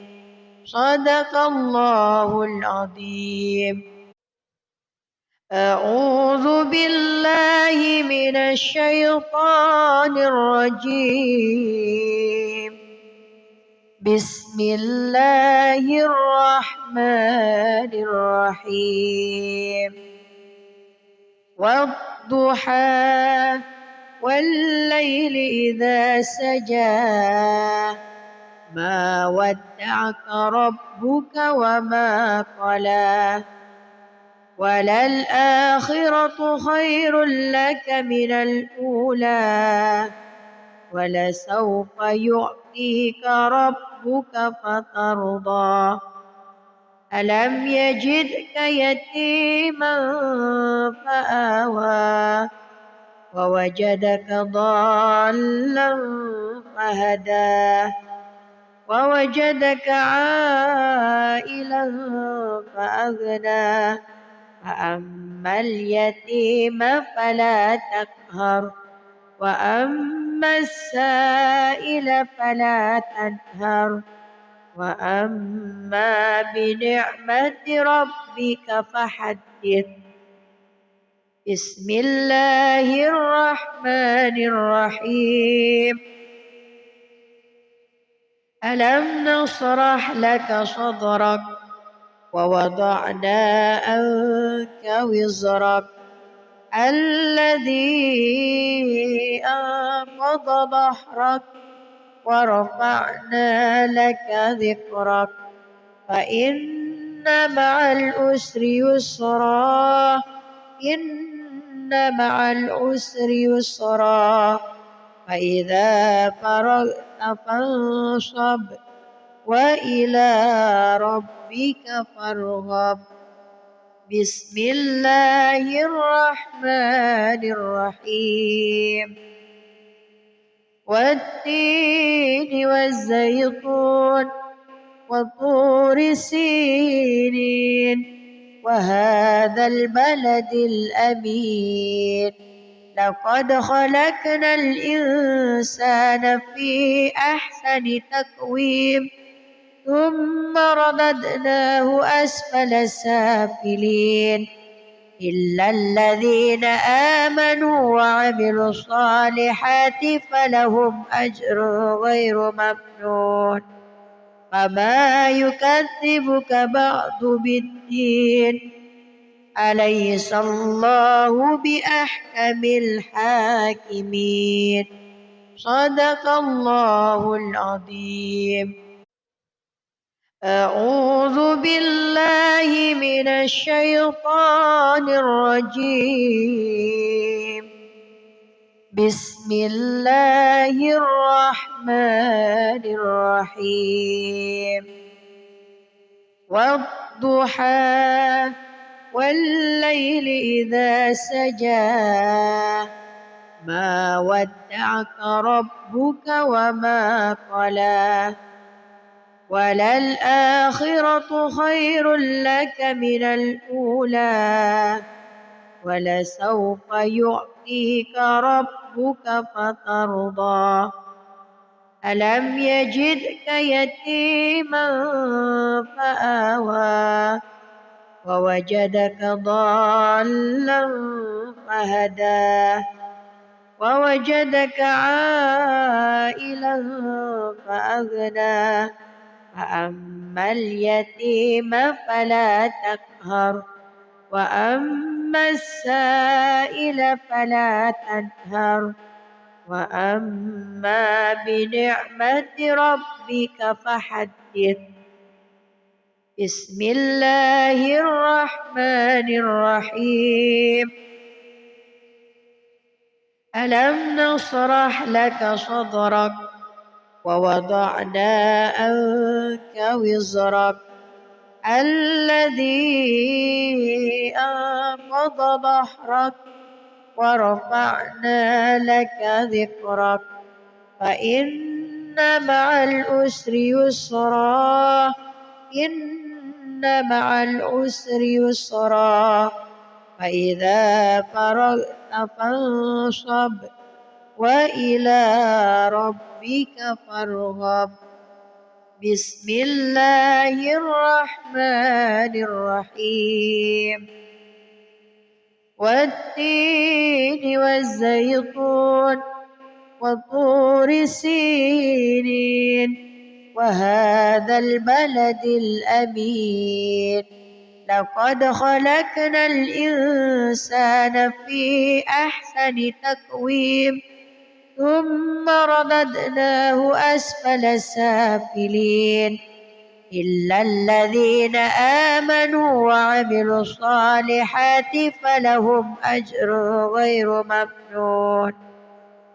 صدق الله العظيم. أعوذ بالله من الشيطان الرجيم. بسم الله الرحمن الرحيم. والضحى والليل إذا سجى ما ودعك ربك وما قلى وللآخرة خير لك من الأولى ولسوف يعطيك ربك فترضى ألم يجدك يتيما فآوى ووجدك ضالا فهدى ووجدك عائلا فأغنى فأما اليتيم فلا تقهر وأما السائل فلا تنهر وأما بنعمة ربك فحدث. بسم الله الرحمن الرحيم. ألم نشرح لك صدرك ووضعنا عنك وزرك الذي أنقض ظهرك ورفعنا لك ذكرك فإن مع العسر يسرا إن مع العسر يسرا فإذا فرغت فانصب وإلى ربك فارغب. بسم الله الرحمن الرحيم. والتين والزيتون وطور سينين وهذا البلد الأمين لقد خلقنا الإنسان في أحسن تقويم ثم رددناه أسفل سافلين إلا الذين آمنوا وعملوا الصالحات فلهم أجر غير ممنون فما يكذبك بعد بالدين أليس الله بأحكم الحاكمين صدق الله العظيم. أعوذ بالله من الشيطان الرجيم. بسم الله الرحمن الرحيم. والضحى والليل إذا سجى ما ودعك ربك وما قلى وللآخرة خير لك من الأولى ولسوف يعطيك ربك فترضى ألم يجدك يتيما فآوى ووجدك ضالا فهدى ووجدك عائلا فأغنى فأما اليتيم فلا تقهر وأما السائل فلا تنهر وأما بنعمة ربك فحدث. بسم الله الرحمن الرحيم. ألم نشرح لك صدرك ووضعنا عنك وزرك الذي أنقض ظهرك ورفعنا لك ذكرك فإن مع العسر يسرا إن مع العسر يسرا فإذا فرغت فانصب وإلى ربك فارغب بسم الله الرحمن الرحيم والتين والزيتون وطور سينين وهذا البلد الأمين لقد خلقنا الإنسان في أحسن تقويم ثم رددناه أسفل سافلين إلا الذين آمنوا وعملوا الصالحات فلهم أجر غير ممنون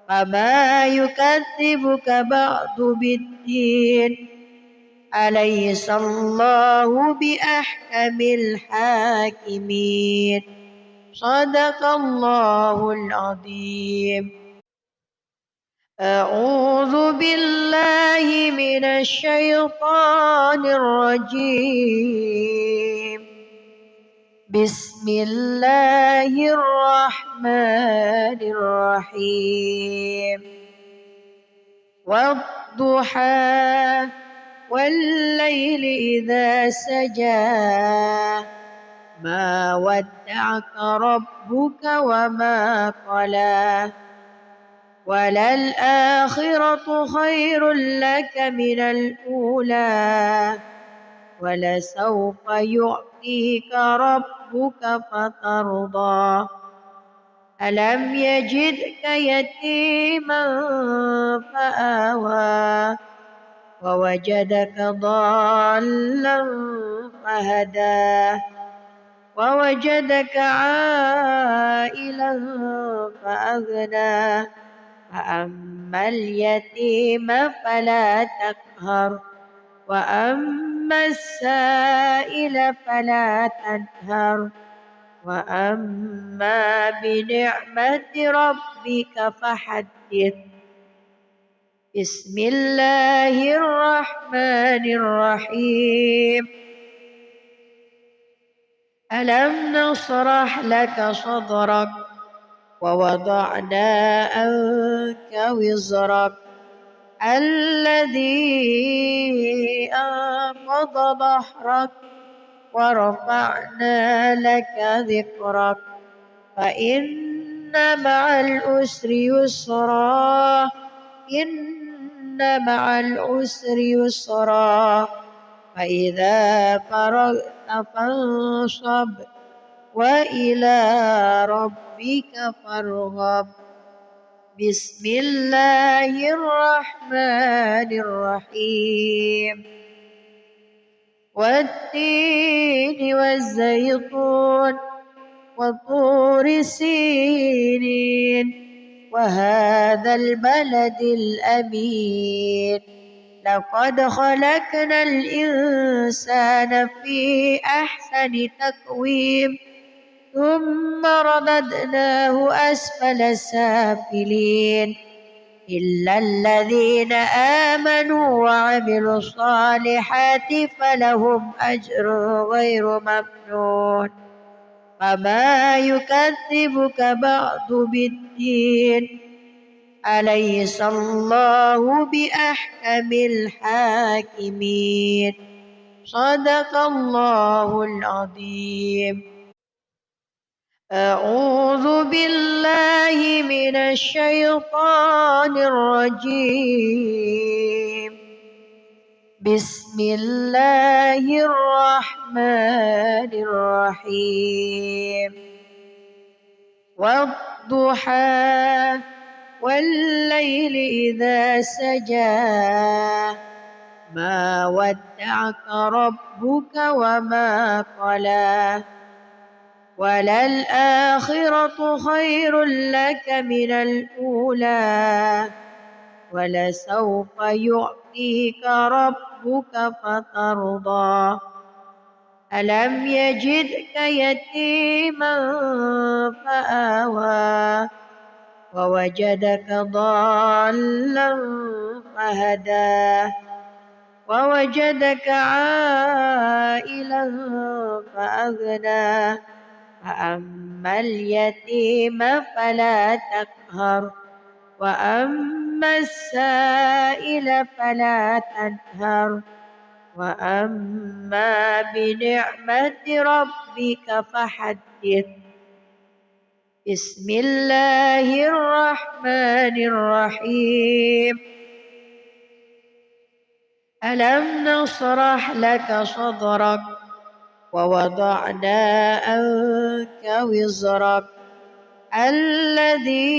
فما يكذبك بعد بالدين أليس الله بأحكم الحاكمين صدق الله العظيم. أعوذ بالله من الشيطان الرجيم بسم الله الرحمن الرحيم والضحى والليل إذا سجى ما ودعك ربك وما قلى وللآخرة خير لك من الأولى ولسوف يعطيك ربك فترضى ألم يجدك يتيما فآوى ووجدك ضالا فهدى ووجدك عائلا فأغنى فأما اليتيم فلا تقهر وأما السائل فلا تنهر وأما بنعمة ربك فحدث بسم الله الرحمن الرحيم ألم نشرح لك صدرك ووضعنا عنك وزرك الذي أنقض ظهرك ورفعنا لك ذكرك فإن مع العسر يسرا إن مع العسر يسرا فإذا فرغت فانصب وإلى ربك فارغب بسم الله الرحمن الرحيم والتين والزيتون وطور سينين وهذا البلد الأمين لقد خلقنا الإنسان في أحسن تقويم ثم رددناه أسفل سافلين إلا الذين آمنوا وعملوا الصالحات فلهم أجر غير ممنون فما يكذبك بعد بالدين أليس الله بأحكم الحاكمين صدق الله العظيم. أعوذ بالله من الشيطان الرجيم بسم الله الرحمن الرحيم والضحى والليل إذا سجى ما ودعك ربك وما قلى وللآخرة خير لك من الأولى ولسوف يعطيك ربك فترضى ألم يجدك يتيما فآوى ووجدك ضالا فهدى ووجدك عائلا فأغنى فأما اليتيم فلا تقهر وأما السائل فلا تنهر وأما بنعمة ربك فحدث. بسم الله الرحمن الرحيم. ألم نشرح لك صدرك ووضعنا عنك وزرك الذي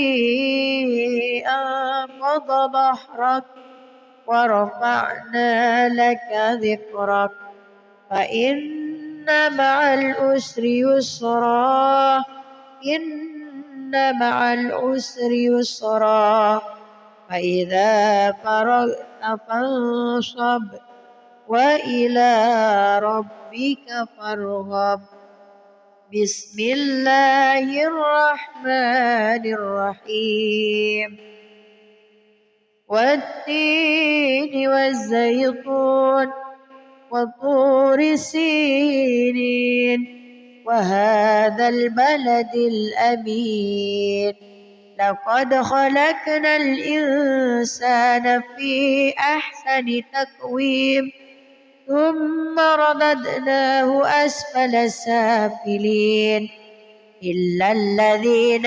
أنقض ظهرك ورفعنا لك ذكرك فإن مع العسر يسرا إن مع العسر يسرا فإذا فرغت فانصب وإلى ربك فارغب. بسم الله الرحمن الرحيم. والتين والزيتون وطور سينين وهذا البلد الأمين لقد خلقنا الإنسان في أحسن تقويم ثم رددناه أسفل سافلين إلا الذين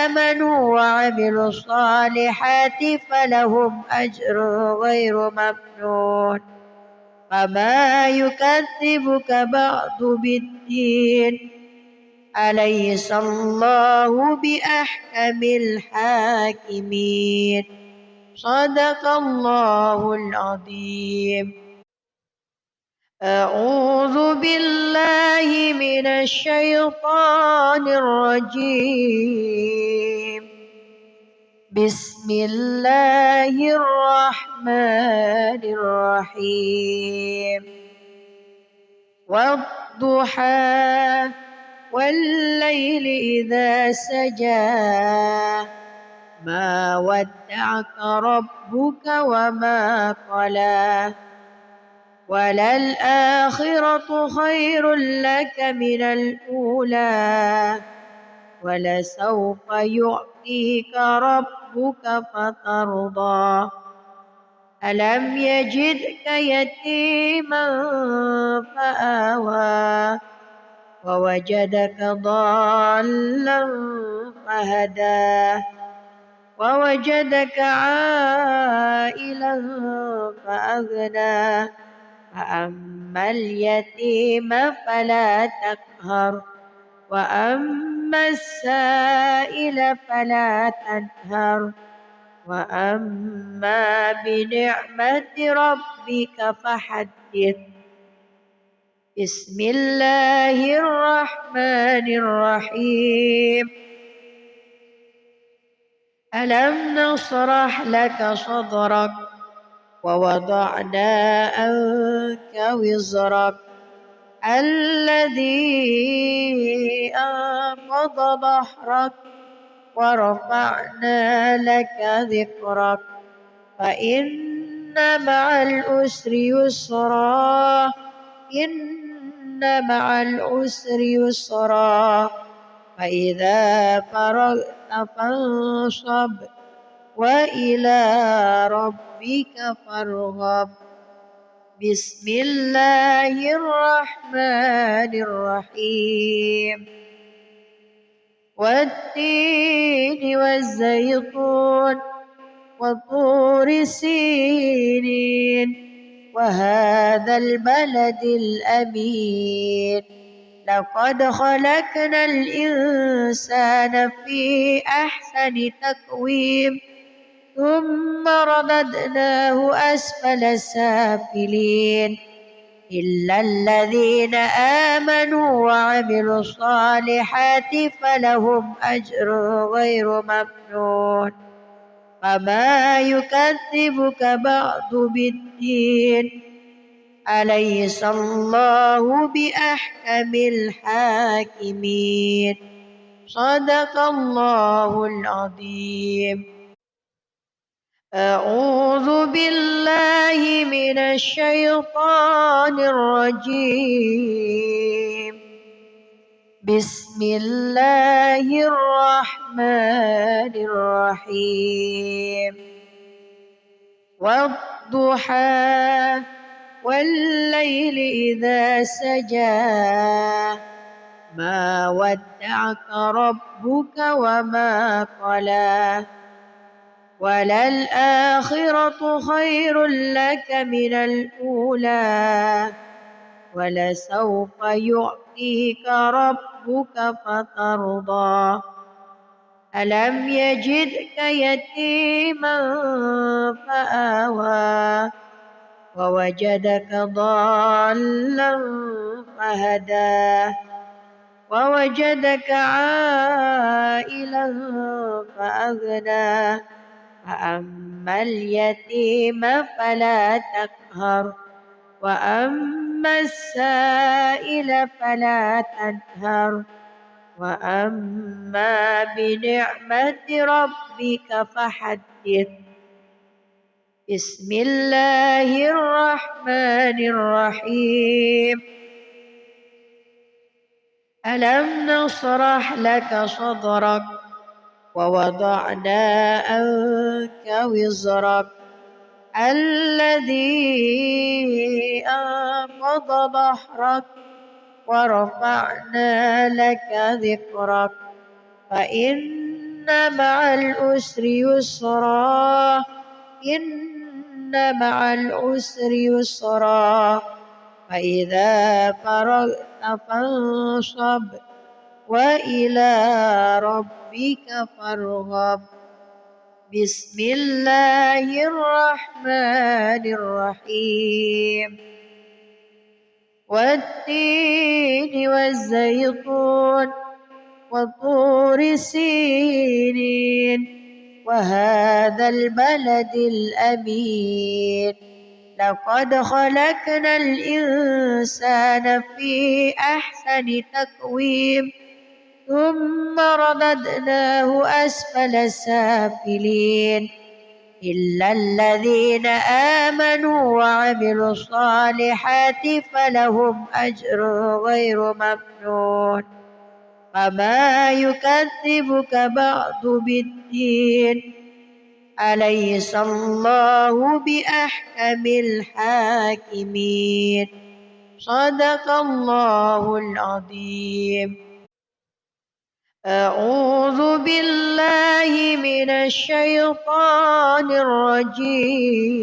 آمنوا وعملوا الصالحات فلهم أجر غير ممنون فما يكذبك بعد بالدين أليس الله بأحكم الحاكمين. صدق الله العظيم. أعوذ بالله من الشيطان الرجيم. بسم الله الرحمن الرحيم. والضحى والليل إذا سجى ما ودعك ربك وما قلى وللآخرة خير لك من الأولى ولسوف يعطيك ربك فترضى ألم يجدك يتيما فآوى ووجدك ضالا فهدى ووجدك عائلا فأغنى فأما اليتيم فلا تقهر وأما السائل فلا تنهر وأما بنعمة ربك فحدث. بسم الله الرحمن الرحيم. ألم نشرح لك صدرك ووضعنا عنك وزرك الذي أنقض ظهرك ورفعنا لك ذكرك فإن مع العسر يسرا إن مع العسر يسرا فإذا فرغت فانصب وإلى ربك فارغب. بسم الله الرحمن الرحيم. والتين والزيتون وطور سينين وهذا البلد الأمين لقد خلقنا الإنسان في أحسن تقويم ثم رددناه أسفل سافلين إلا الذين آمنوا وعملوا الصالحات فلهم أجر غير ممنون فما يكذبك بعد بالدين أليس الله بأحكم الحاكمين. صدق الله العظيم. أعوذ بالله من الشيطان الرجيم. بسم الله الرحمن الرحيم. والضحى والليل إذا سجى ما ودعك ربك وما قلى وللآخرة خير لك من الأولى ولسوف يعطيك ربك فترضى ألم يجدك يتيما فآوى ووجدك ضالا فهدى ووجدك عائلا فأغنى فأما اليتيم فلا تقهر وأما السائل فلا تنهر وأما بنعمة ربك فحدث. بسم الله الرحمن الرحيم. ألم نشرح لك صدرك ووضعنا عنك وزرك الذي أنقض ظهرك ورفعنا لك ذكرك فإن مع العسر يسرا إن مع العسر يسرا فإذا فرغت فانصب وإلى ربك فارغب. بسم الله الرحمن الرحيم. والتين والزيتون وطور سينين وهذا البلد الأمين لقد خلقنا الإنسان في أحسن تقويم ثم رددناه أسفل سافلين إلا الذين آمنوا وعملوا الصالحات فلهم أجر غير ممنون فما يكذبك بعد بالدين أليس الله بأحكم الحاكمين. صدق الله العظيم. أعوذ بالله من الشيطان الرجيم.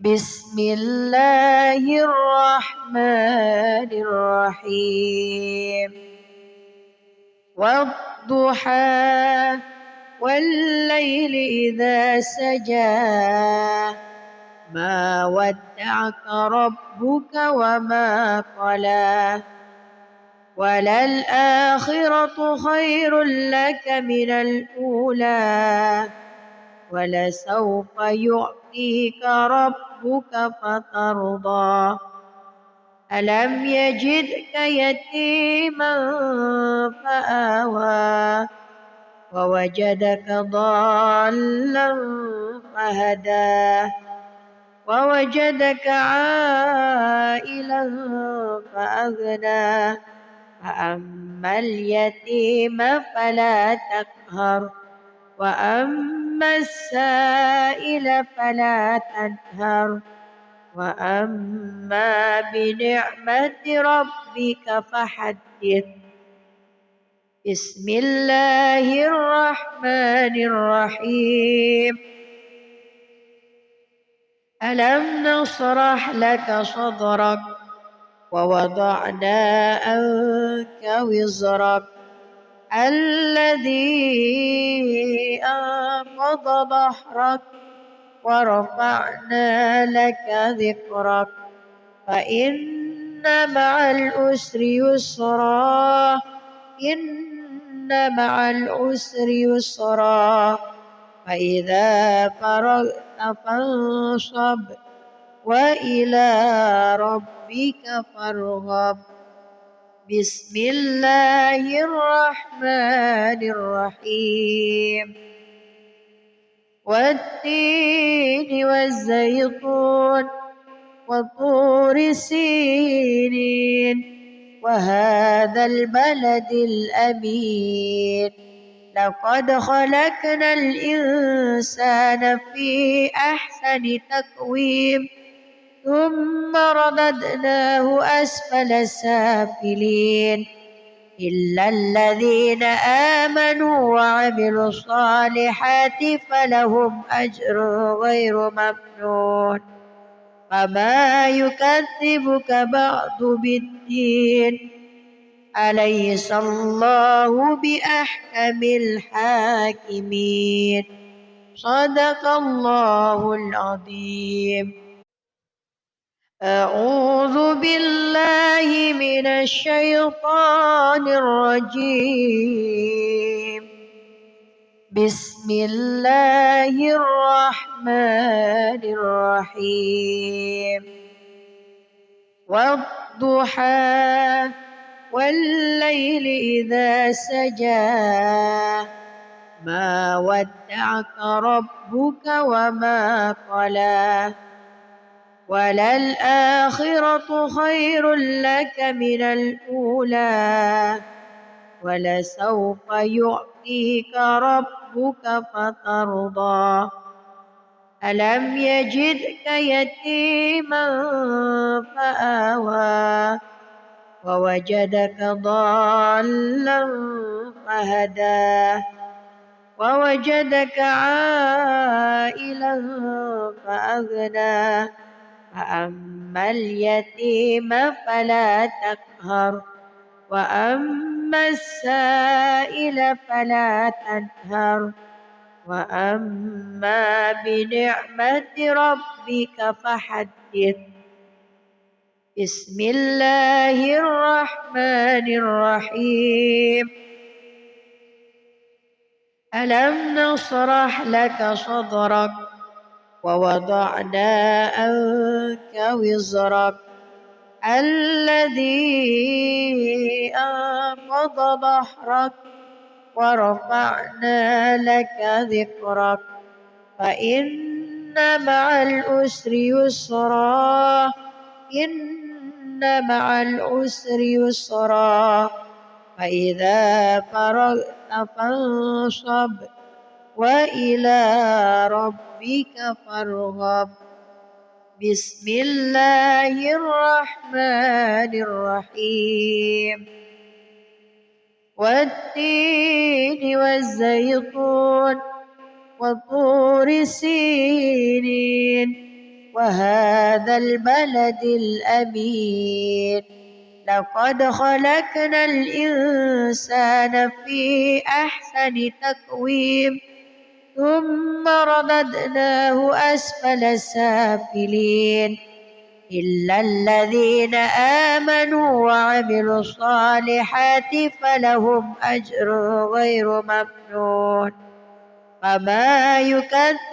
بسم الله الرحمن الرحيم. والضحى والليل إذا سجى ما ودعك ربك وما قلى وللآخرة خير لك من الأولى ولسوف يعطيك ربك فترضى ألم يجدك يتيما فآوى ووجدك ضالا فهدى ووجدك عائلا فأغنى فأما اليتيم فلا تقهر وأما السائل فلا تنهر وأما بنعمة ربك فحدث. بسم الله الرحمن الرحيم. ألم نشرح لك صدرك ووضعنا عنك وزرك الذي أنقض ظهرك ورفعنا لك ذكرك فإن مع العسر يسرا إن مع العسر يسرا فإذا فرغت فانصب وإلى ربك فارغب. بسم الله الرحمن الرحيم. والتين والزيتون وطور سينين وهذا البلد الأمين. لقد خلقنا الإنسان في أحسن تقويم ثم رددناه أسفل سافلين إلا الذين آمنوا وعملوا الصالحات فلهم أجر غير ممنون. فما يكذبك بعد بالدين أليس الله بأحكم الحاكمين. صدق الله العظيم. أعوذ بالله من الشيطان الرجيم. بسم الله الرحمن الرحيم. والضحى والليل إذا سجى ما ودعك ربك وما قلى وللآخرة خير لك من الأولى ولسوف يعطيك ربك فترضى. ألم يجدك يتيما فآوى ووجدك ضالا فهدى ووجدك عائلا فأغنى. فأما اليتيم فلا تقهر وأما السائل فلا تنهر وأما بنعمة ربك فحدث. بسم الله الرحمن الرحيم. ألم نشرح لك صدرك ووضعنا عنك وزرك الذي أنقض ظهرك ورفعنا لك ذكرك فإن مع العسر يسرا إن مع العسر يسرا فإذا فرغت فانصب وإلى ربك فارغب. بسم الله الرحمن الرحيم. والتين والزيتون وطور سينين وهذا البلد الأمين. لقد خلقنا الإنسان في أحسن تقويم ثم رددناه أسفل سافلين إلا الذين آمنوا وعملوا الصالحات فلهم أجر غير ممنون. فما يكذب